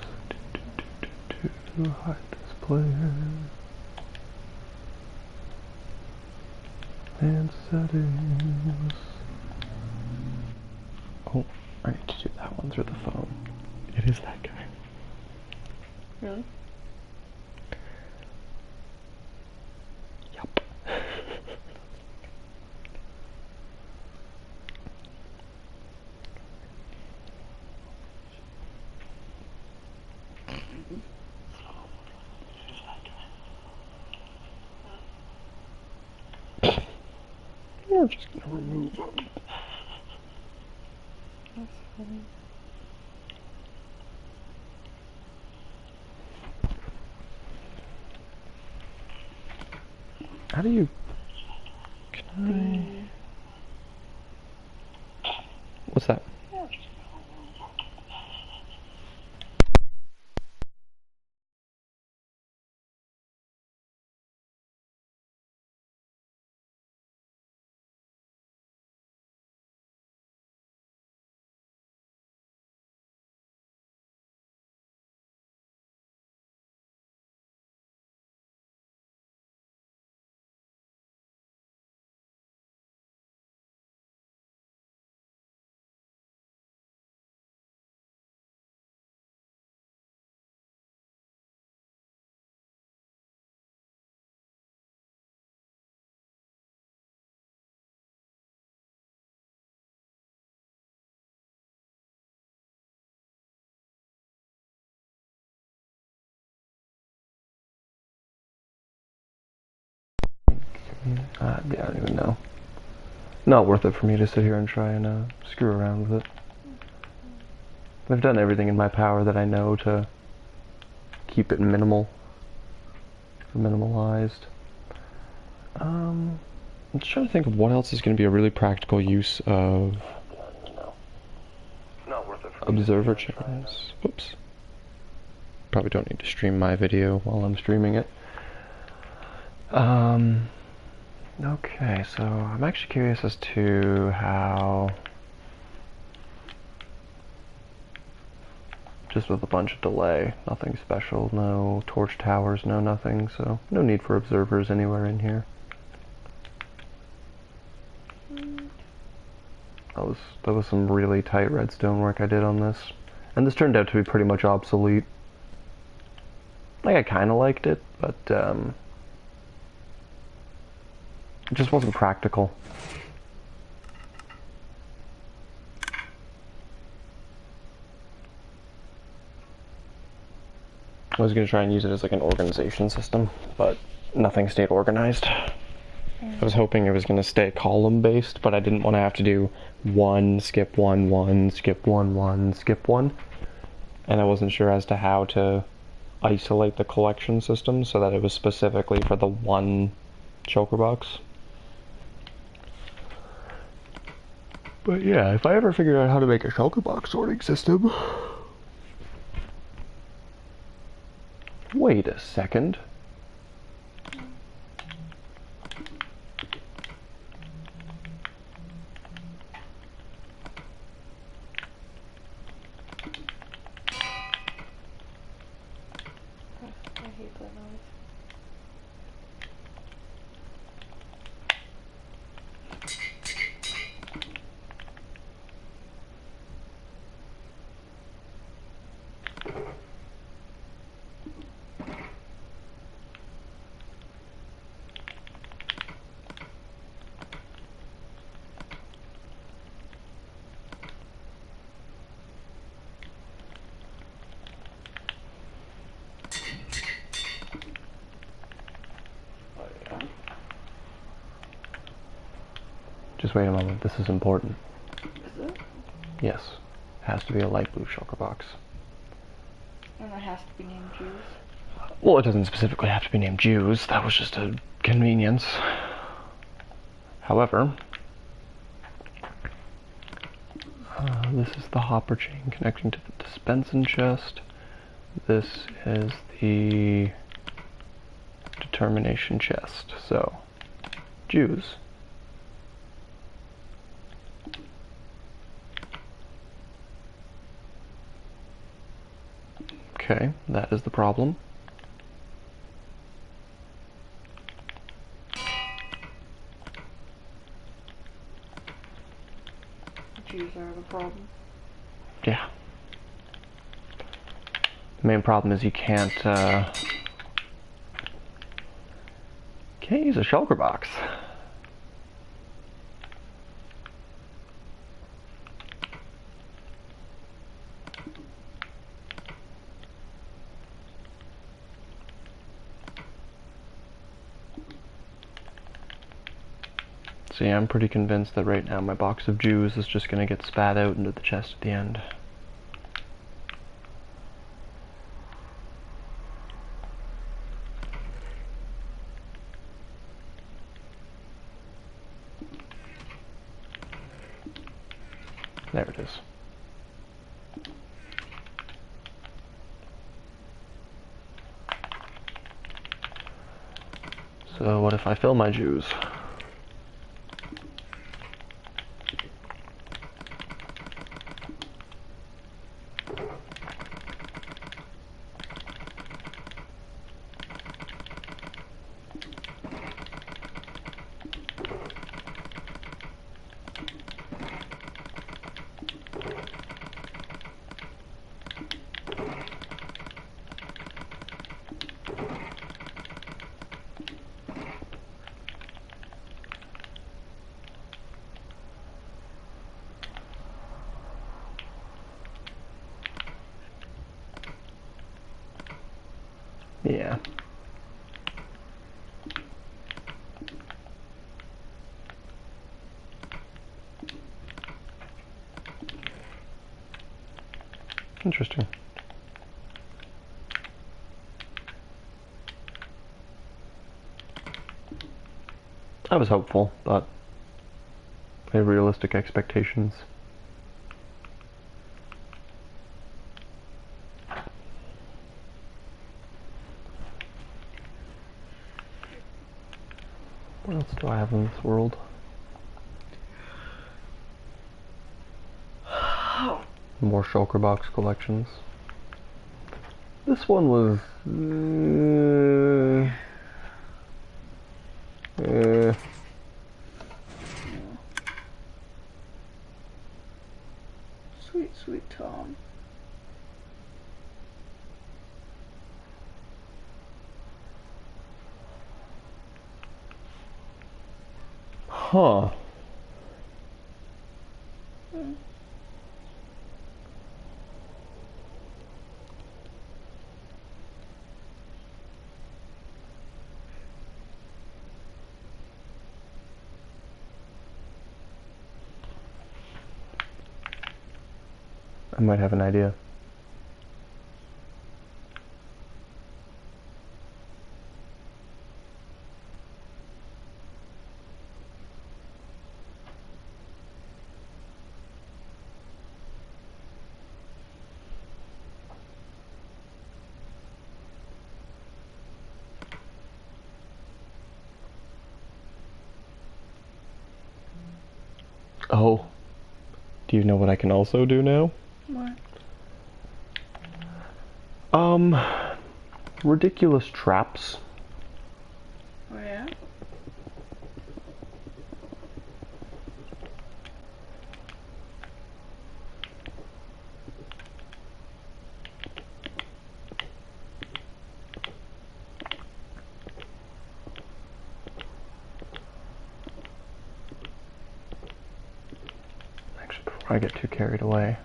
Hide this player. And settings. Oh, I need to do that one through the phone. It is that guy. Really? Yup. We're just gonna remove them. That's funny. How do you... Can I... What's that? I don't even know. Not worth it for me to sit here and try and screw around with it. I've done everything in my power that I know to keep it minimalized. I'm just trying to think of what else is going to be a really practical use of Not worth it for observer chains. Oops. Probably don't need to stream my video while I'm streaming it. Okay, so I'm actually curious as to how, just with a bunch of delay, nothing special, no torch towers, no nothing, so no need for observers anywhere in here. That was some really tight redstone work I did on this. And this turned out to be pretty much obsolete. Like, I kinda liked it, but, it just wasn't practical. I was gonna try and use it as like an organization system, but nothing stayed organized. I was hoping it was gonna stay column based, but I didn't want to have to do 1, skip 1, 1, skip 1, 1, skip 1. And I wasn't sure as to how to isolate the collection system so that it was specifically for the one choker box. But yeah, if I ever figured out how to make a choker box sorting system... Wait a second. I hate that noise. Just wait a moment, this is important. Is it? Yes, it has to be a light blue choker box. And it has to be named Jews. Well, it doesn't specifically have to be named Jews, that was just a convenience. However, this is the hopper chain connecting to the dispensing chest. This is the determination chest. So, Jews. Okay, that is the problem. Jews are the problem. Yeah. The main problem is you can't use a shulker box. So yeah, I'm pretty convinced that right now my box of Jews is just going to get spat out into the chest at the end. There it is. So what if I fill my Jews? Yeah. Interesting. I was hopeful, but I have realistic expectations. What else do I have in this world? More shulker box collections. This one was... Sweet, sweet Tom. Huh. I might have an idea. Oh. Do you know what I can also do now? What? Ridiculous traps. Oh yeah? Actually, before I get too carried away.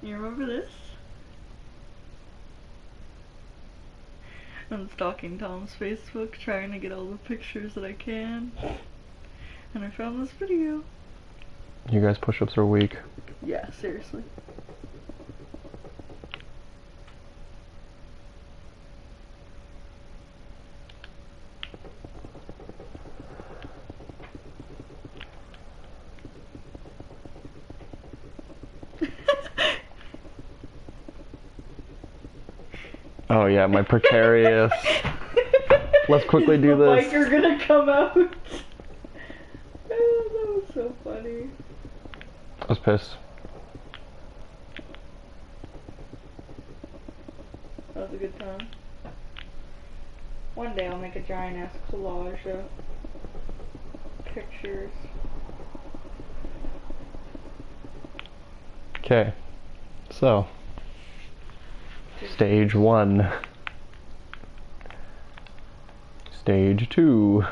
You remember this? I'm stalking Tom's Facebook, trying to get all the pictures that I can. And I found this video. You guys push-ups are weak. Yeah, seriously. Oh yeah, my precarious. Let's quickly do the this. biker gonna come out. Oh, that was so funny. I was pissed. That was a good time. One day I'll make a giant ass collage of pictures. Okay. So. Stage 1. Stage 2.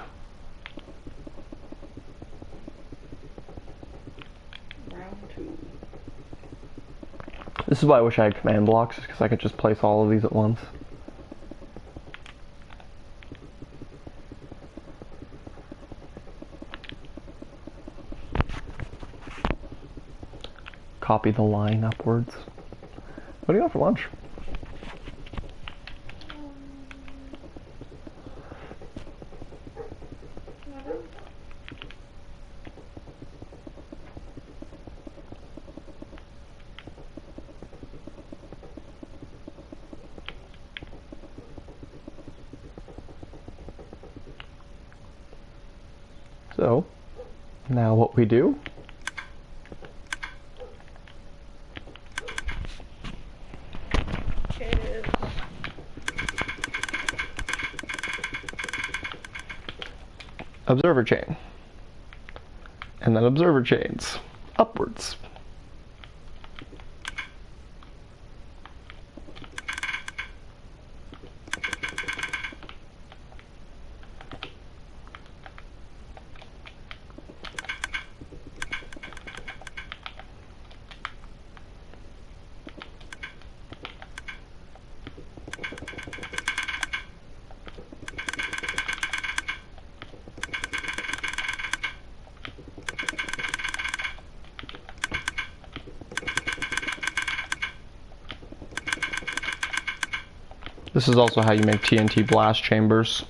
Round 2. This is why I wish I had command blocks, because I could just place all of these at once. Copy the line upwards. What do you want for lunch? So, now what we do is observer chain, and then observer chains upwards. This is also how you make TNT blast chambers.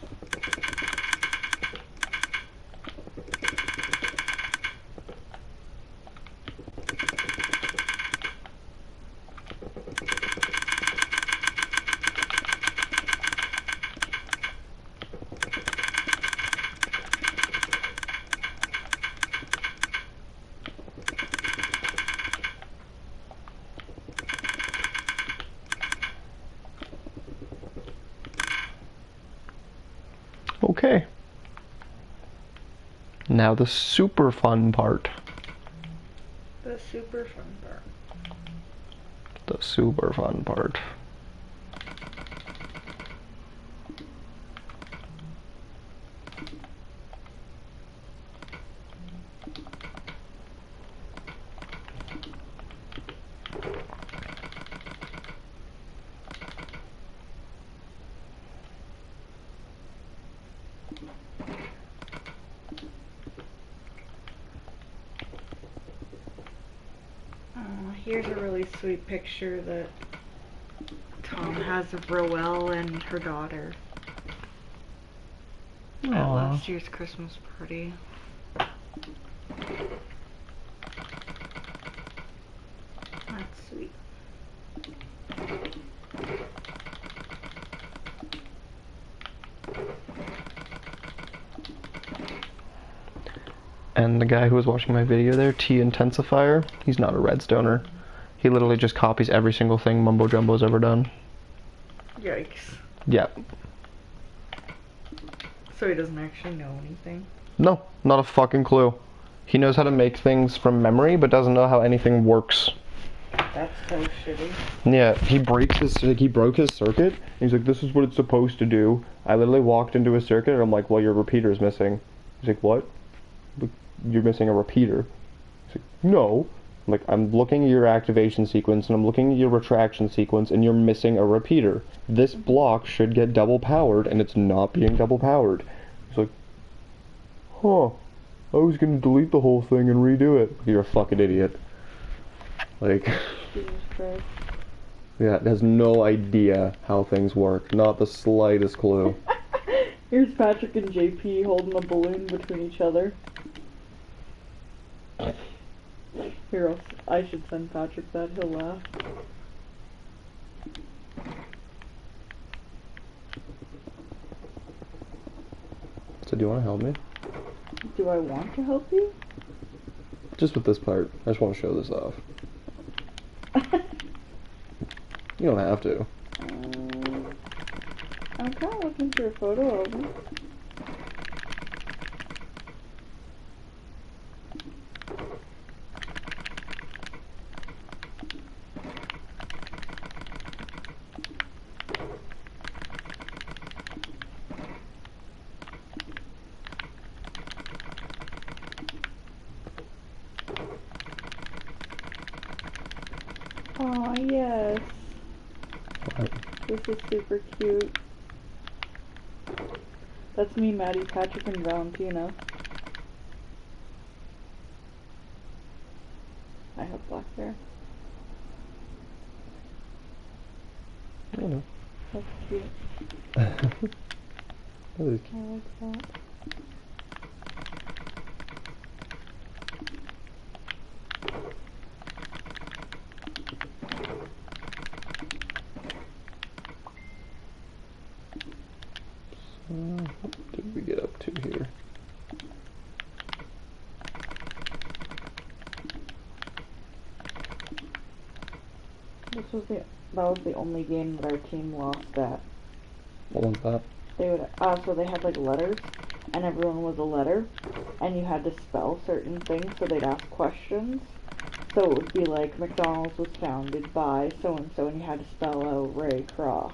Okay. Now the super fun part. The super fun part. The super fun part. Here's a really sweet picture that Tom has of Roelle and her daughter at last year's Christmas party. That's sweet. And the guy who was watching my video there, T-Intensifier, he's not a redstoner. He literally just copies every single thing Mumbo Jumbo's ever done. Yikes. Yep. So he doesn't actually know anything? No, not a fucking clue. He knows how to make things from memory, but doesn't know how anything works. That's so shitty. Yeah, he broke his circuit. He's like, this is what it's supposed to do. I literally walked into a circuit, and I'm like, well, your repeater's missing. He's like, what? You're missing a repeater. He's like, no. I'm like, I'm looking at your activation sequence, and I'm looking at your retraction sequence, and you're missing a repeater. This block should get double powered, and it's not being double powered. He's like, huh. I was gonna delete the whole thing and redo it. You're a fucking idiot. Like, Jesus Christ. yeah, has no idea how things work. Not the slightest clue. Here's Patrick and JP holding a balloon between each other. Here, I should send Patrick that, he'll laugh. So do you want to help me? Do I want to help you? Just with this part. I just want to show this off. You don't have to. I'm kind of looking for a photo of him. Aw, yes. What? This is super cute. That's me, Maddie, Patrick, and Valentina. I have black hair. I don't know. That's cute. That is I like that. What did we get up to here? That was the only game that our team lost at. What one's that? They would so they had like letters, and everyone was a letter, and you had to spell certain things. So they'd ask questions. So it would be like McDonald's was founded by so and so, and you had to spell out Ray Kroc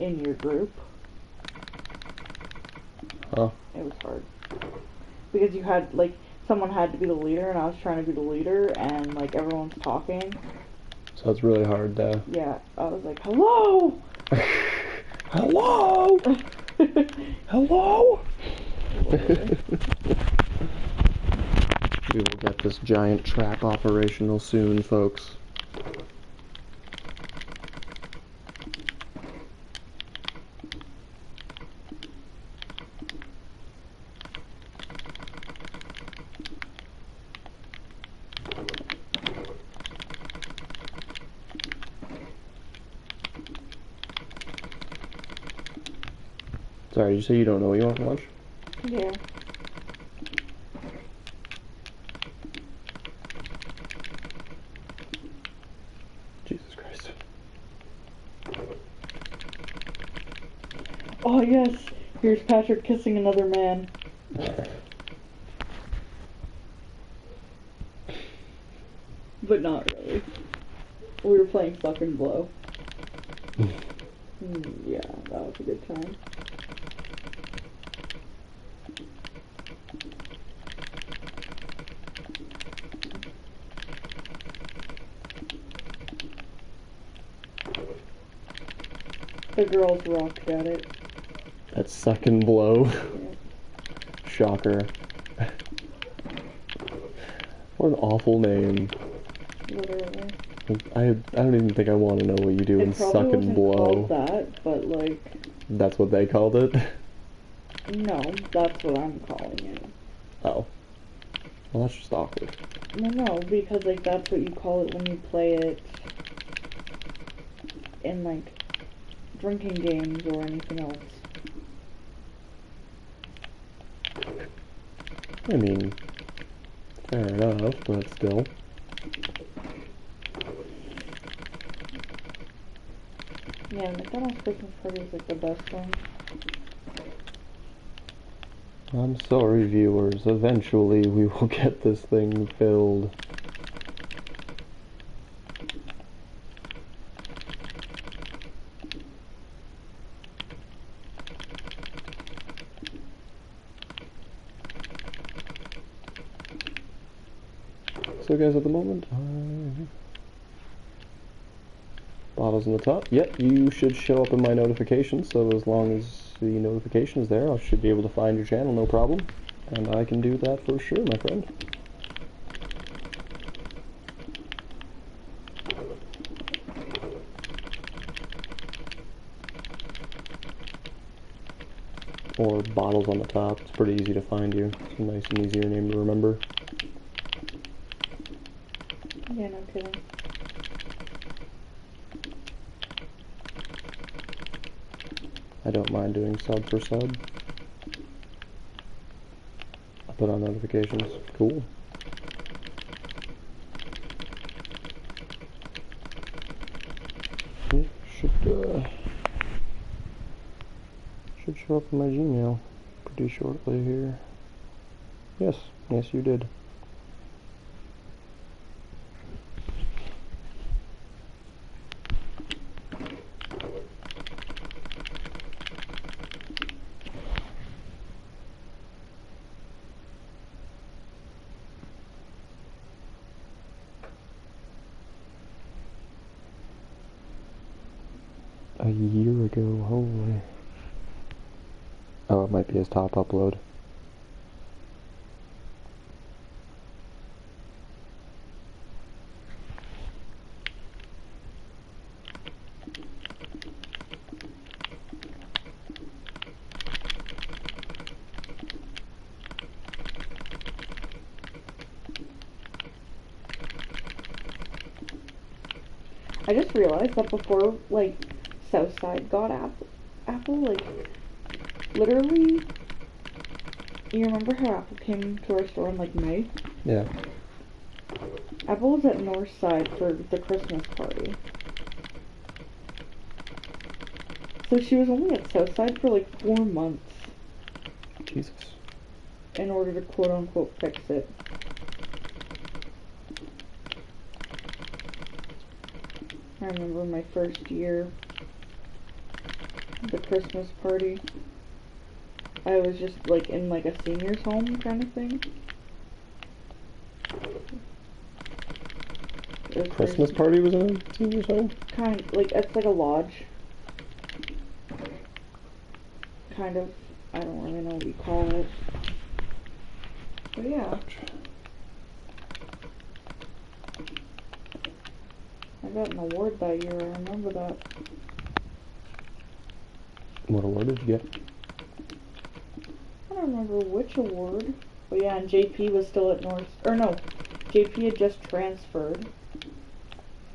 in your group. Huh? It was hard because you had like someone had to be the leader, and I was trying to be the leader, and like everyone's talking. So it's really hard to... Yeah, I was like, hello! Hello! Hello! We will get this giant trap operational soon, folks. Sorry, did you say you don't know what you want for lunch? Yeah. Jesus Christ. Oh yes, here's Patrick kissing another man. But not really. We were playing Suck and Blow. Yeah, that was a good time. The girls rocked at it. That's Suck and Blow. Yeah. Shocker. What an awful name. Literally. I don't even think I want to know what you do in It Suck probably and wasn't Blow. called that, but like... That's what they called it? No, that's what I'm calling it. Oh. Well, that's just awkward. Well, no, because like that's what you call it when you play it in like drinking games or anything else. I mean, fair enough, but still. Yeah, McDonald's Christmas party is like the best one. I'm sorry, viewers. Eventually we will get this thing filled. So guys, at the moment, bottles on the top. Yep, you should show up in my notifications, so as long as the notification is there, I should be able to find your channel, no problem. And I can do that for sure, my friend. Or bottles on the top. It's pretty easy to find you. It's a nice and easier name to remember. Yeah, no kidding. I don't mind doing sub for sub. I put on notifications. Cool. Yeah, should show up in my Gmail pretty shortly here. Yes, yes you did. A year ago, holy. Oh, it might be his top upload. I just realized that before like Southside got Apple, like literally, you remember how Apple came to our store in like May? Yeah. Apple was at Northside for the Christmas party. So she was only at Southside for like 4 months Jesus. in order to quote unquote fix it. I remember my first year, the Christmas party. I was just like in like a senior's home kind of thing. Christmas party was in a senior's home? Kind of, like, it's like a lodge. Kind of. I don't really know what you call it. But yeah. Ouch. I got an award that year, I remember that. What award did you get? I don't remember which award. But yeah, and JP was still at North, or no, JP had just transferred.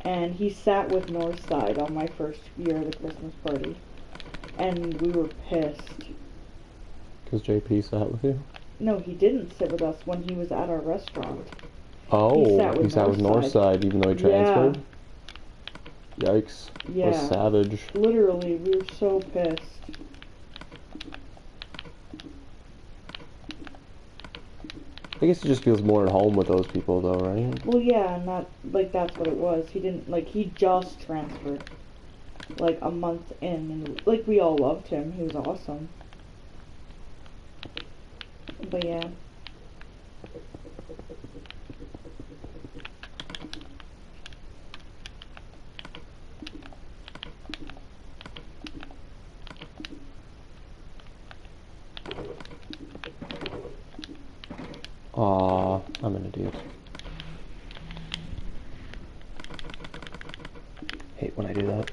And he sat with Northside on my first year of the Christmas party. And we were pissed. Because JP sat with you? No, he didn't sit with us when he was at our restaurant. Oh, He sat with Northside even though he transferred? Yeah. Yikes. Yeah. What a savage. Literally, we were so pissed. I guess he just feels more at home with those people though, right? Well, yeah, and that's what it was. He didn't, he just transferred, a month in, and, we all loved him. He was awesome. But, yeah. Aw, I'm an idiot. Hate when I do that.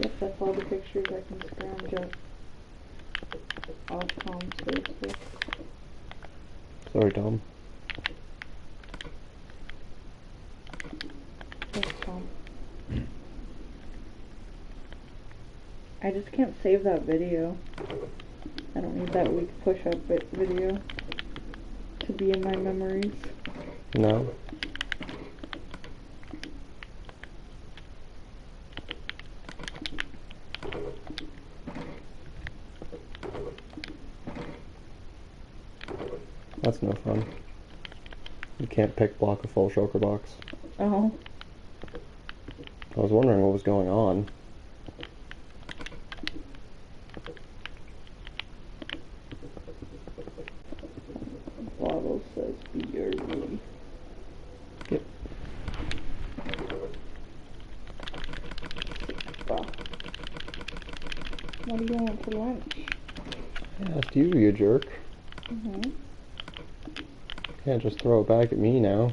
Yep, that's all the pictures I can scrounge up off Tom's Facebook. Sorry, Tom. Thanks, Tom. I just can't save that video. I don't need that weak push-up video to be in my memories. No? That's no fun. You can't pick block a full shulker box. Oh. I was wondering what was going on. Bottle says be early. Yep. Well, what do you want for lunch? I asked you, you jerk. Mm-hmm. Can't just throw it back at me now.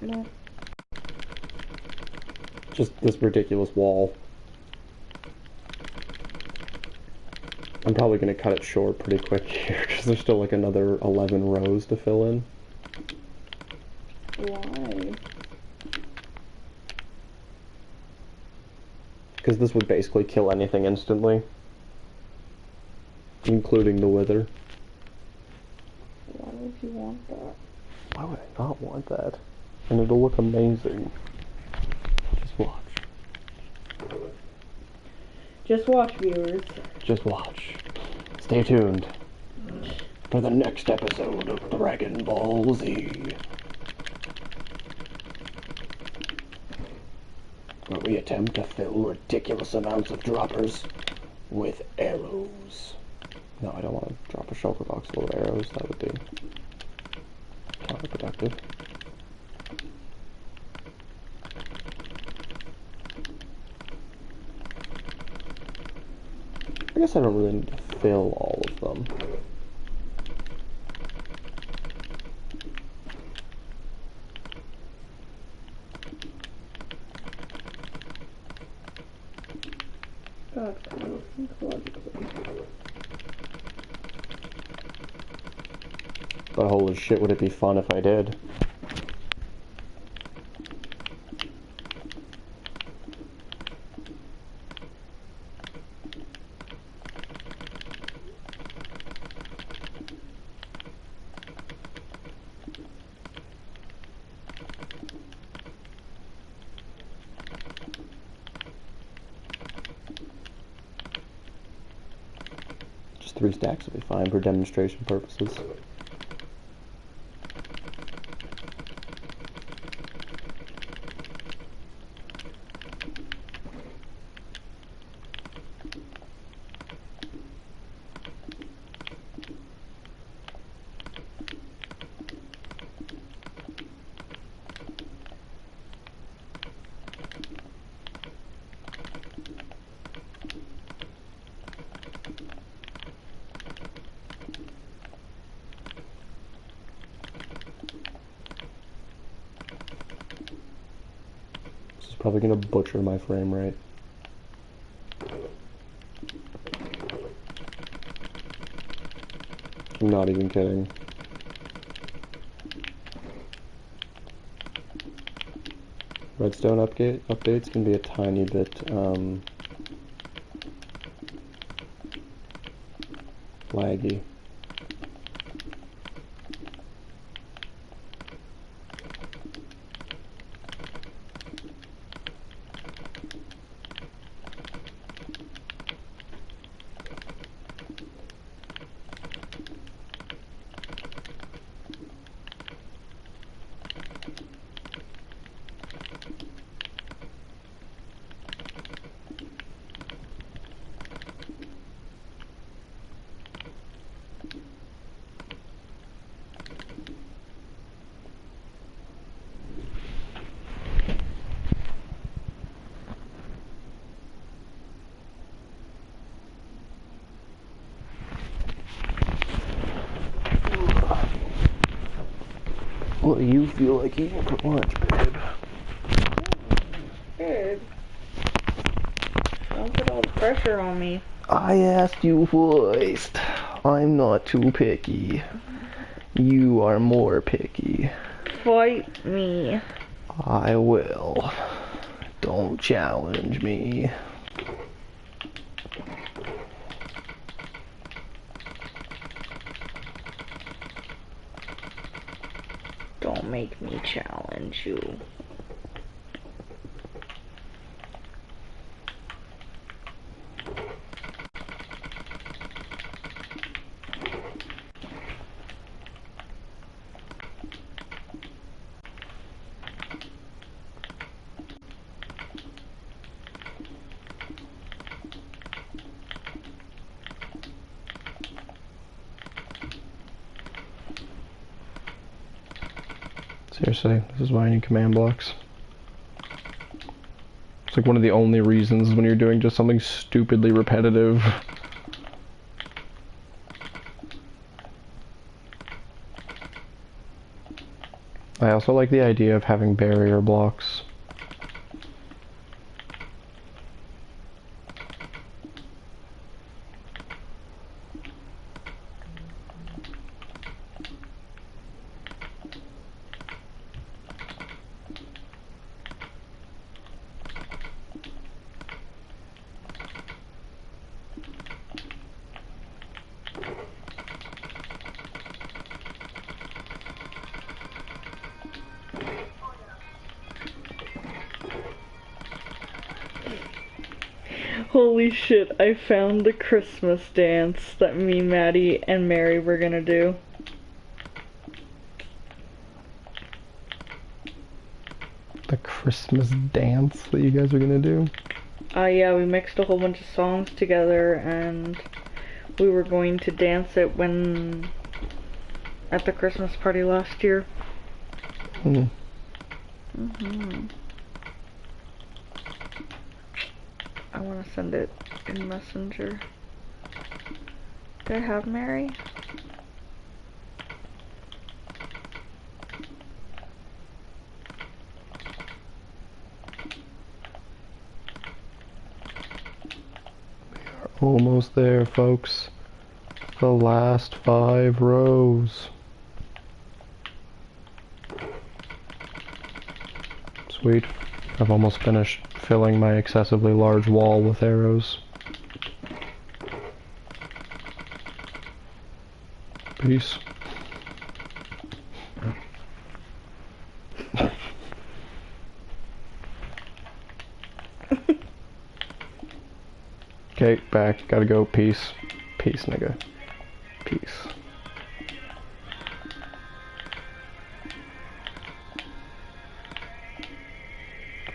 No. Just this ridiculous wall. I'm probably going to cut it short pretty quick here, because there's still like another 11 rows to fill in. Why? Because this would basically kill anything instantly. Including the wither. Why would you want that? Why would I not want that? And it'll look amazing. Just watch. Just watch, viewers. Just watch. Stay tuned for the next episode of Dragon Ball Z, where we attempt to fill ridiculous amounts of droppers with arrows. No, I don't want to drop a shulker box full of arrows. That would be counterproductive. I guess I don't really need to fill all of them. That's kind of psychologically. But holy shit, would it be fun if I did. Just 3 stacks would be fine for demonstration purposes. probably gonna butcher my frame rate. I'm not even kidding. Redstone updates can be a tiny bit, laggy. What do you feel like eating for lunch, babe? Babe. Don't put all the pressure on me. I asked you first. I'm not too picky. You are more picky. Fight me. I will. Don't challenge me. Don't make me challenge you. Seriously, this is why I need command blocks. It's like one of the only reasons when you're doing just something stupidly repetitive. I also like the idea of having barrier blocks. Holy shit, I found the Christmas dance that me, Maddie, and Mary were gonna do. The Christmas dance that you guys are gonna do? Yeah, we mixed a whole bunch of songs together and we were going to dance it at the Christmas party last year. I want to send it in Messenger. Do I have Mary? Almost there, folks. The last 5 rows. Sweet. I've almost finished filling my excessively large wall with arrows. Peace. Okay, back. Gotta go. Peace. Peace, nigga. Peace.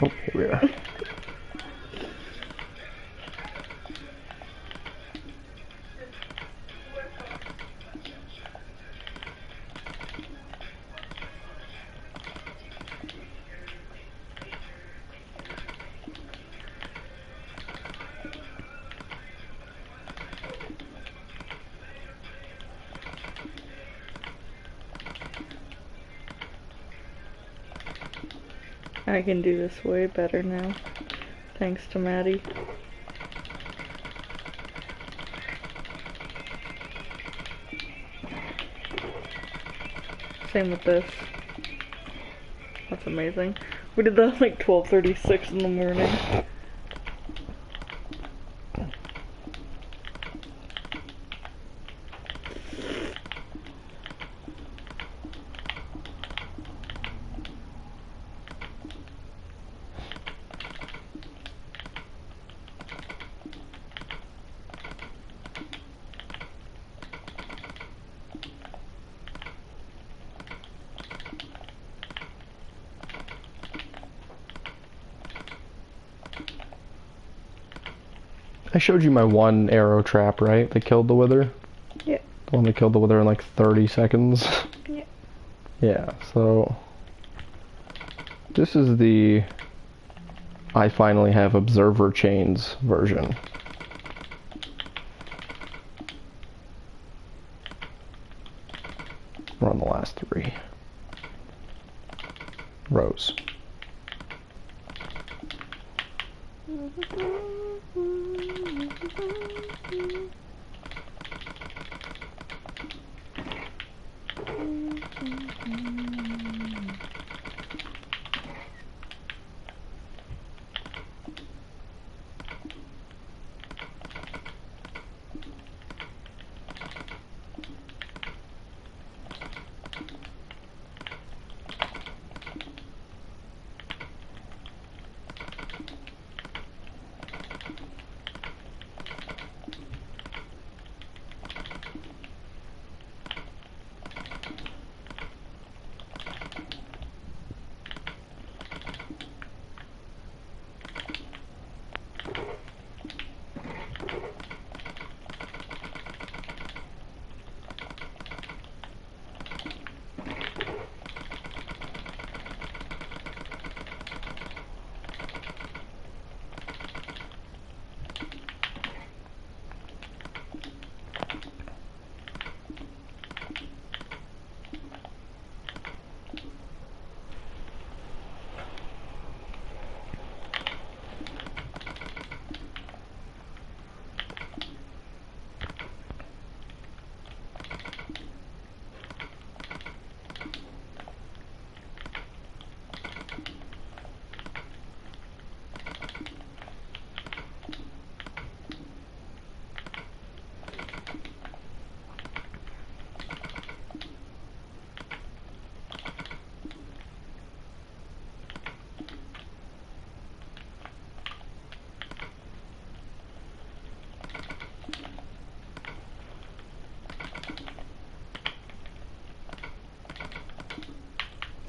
Oh, here we are. I can do this way better now. Thanks to Maddie. Same with this. That's amazing. We did that at like 12:36 in the morning. I showed you my one arrow trap, right? That killed the wither? Yeah. The one that killed the wither in like 30 seconds? Yeah. Yeah, so... This is the... I finally have observer chains version. We're on the last 3 rows.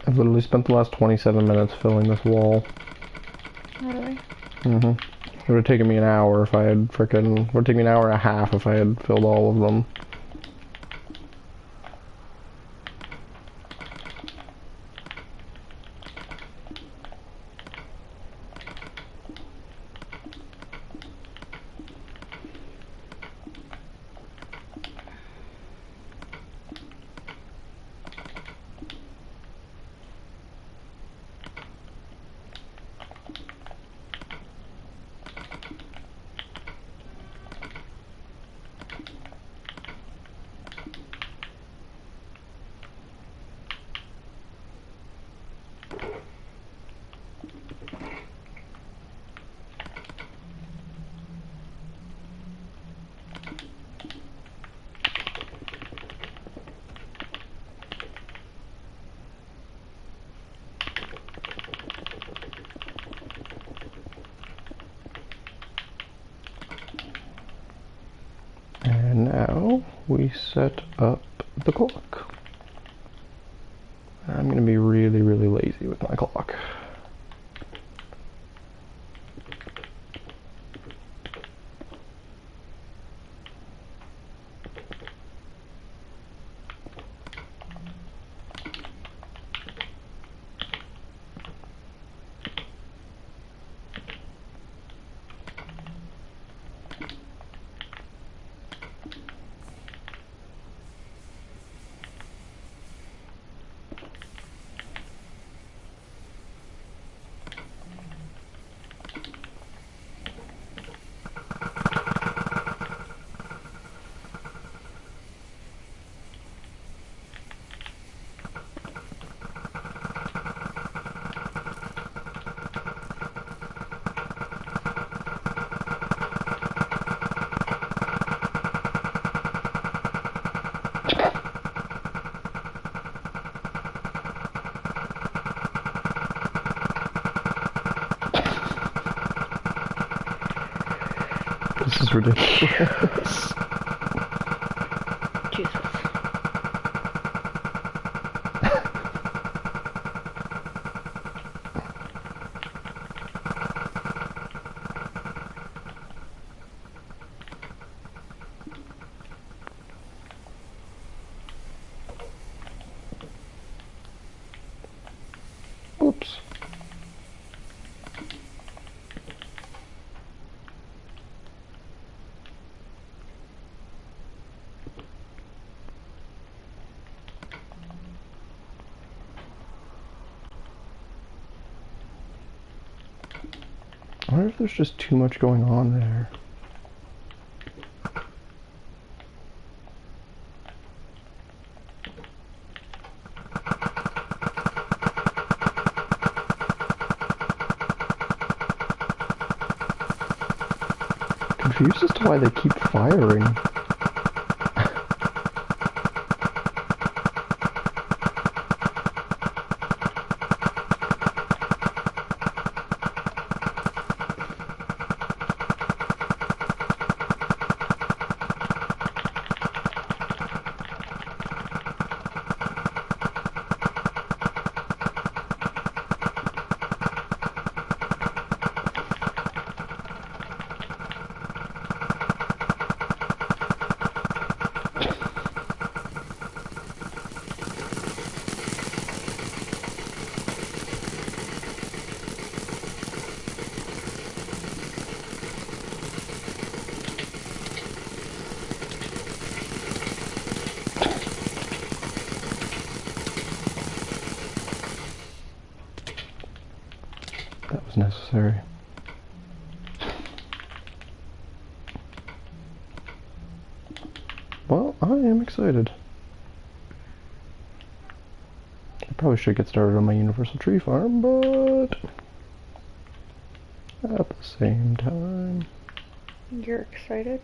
I've literally spent the last 27 minutes filling this wall. Really? Mm-hmm. It would have taken me an hour if I had frickin'... It would take me an hour and a half if I had filled all of them. And now we set up the clock. I'm gonna be really, really lazy with my clock. This is ridiculous. Jesus. Oops. I wonder if there's just too much going on there. Confused as to why they keep firing. That was necessary. Well, I am excited. I probably should get started on my universal tree farm, but at the same time... You're excited?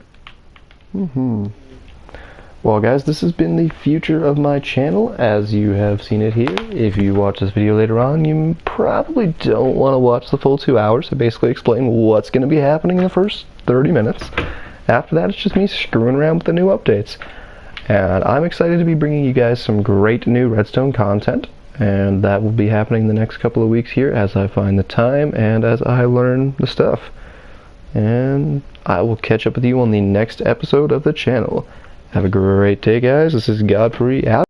Well guys, this has been the future of my channel as you have seen it here. If you watch this video later on, you probably don't want to watch the full 2 hours. I basically explain what's going to be happening in the first 30 minutes. After that, it's just me screwing around with the new updates. And I'm excited to be bringing you guys some great new Redstone content. And that will be happening the next couple of weeks here as I find the time and as I learn the stuff. And I will catch up with you on the next episode of the channel. Have a great day, guys. This is Godfrey out.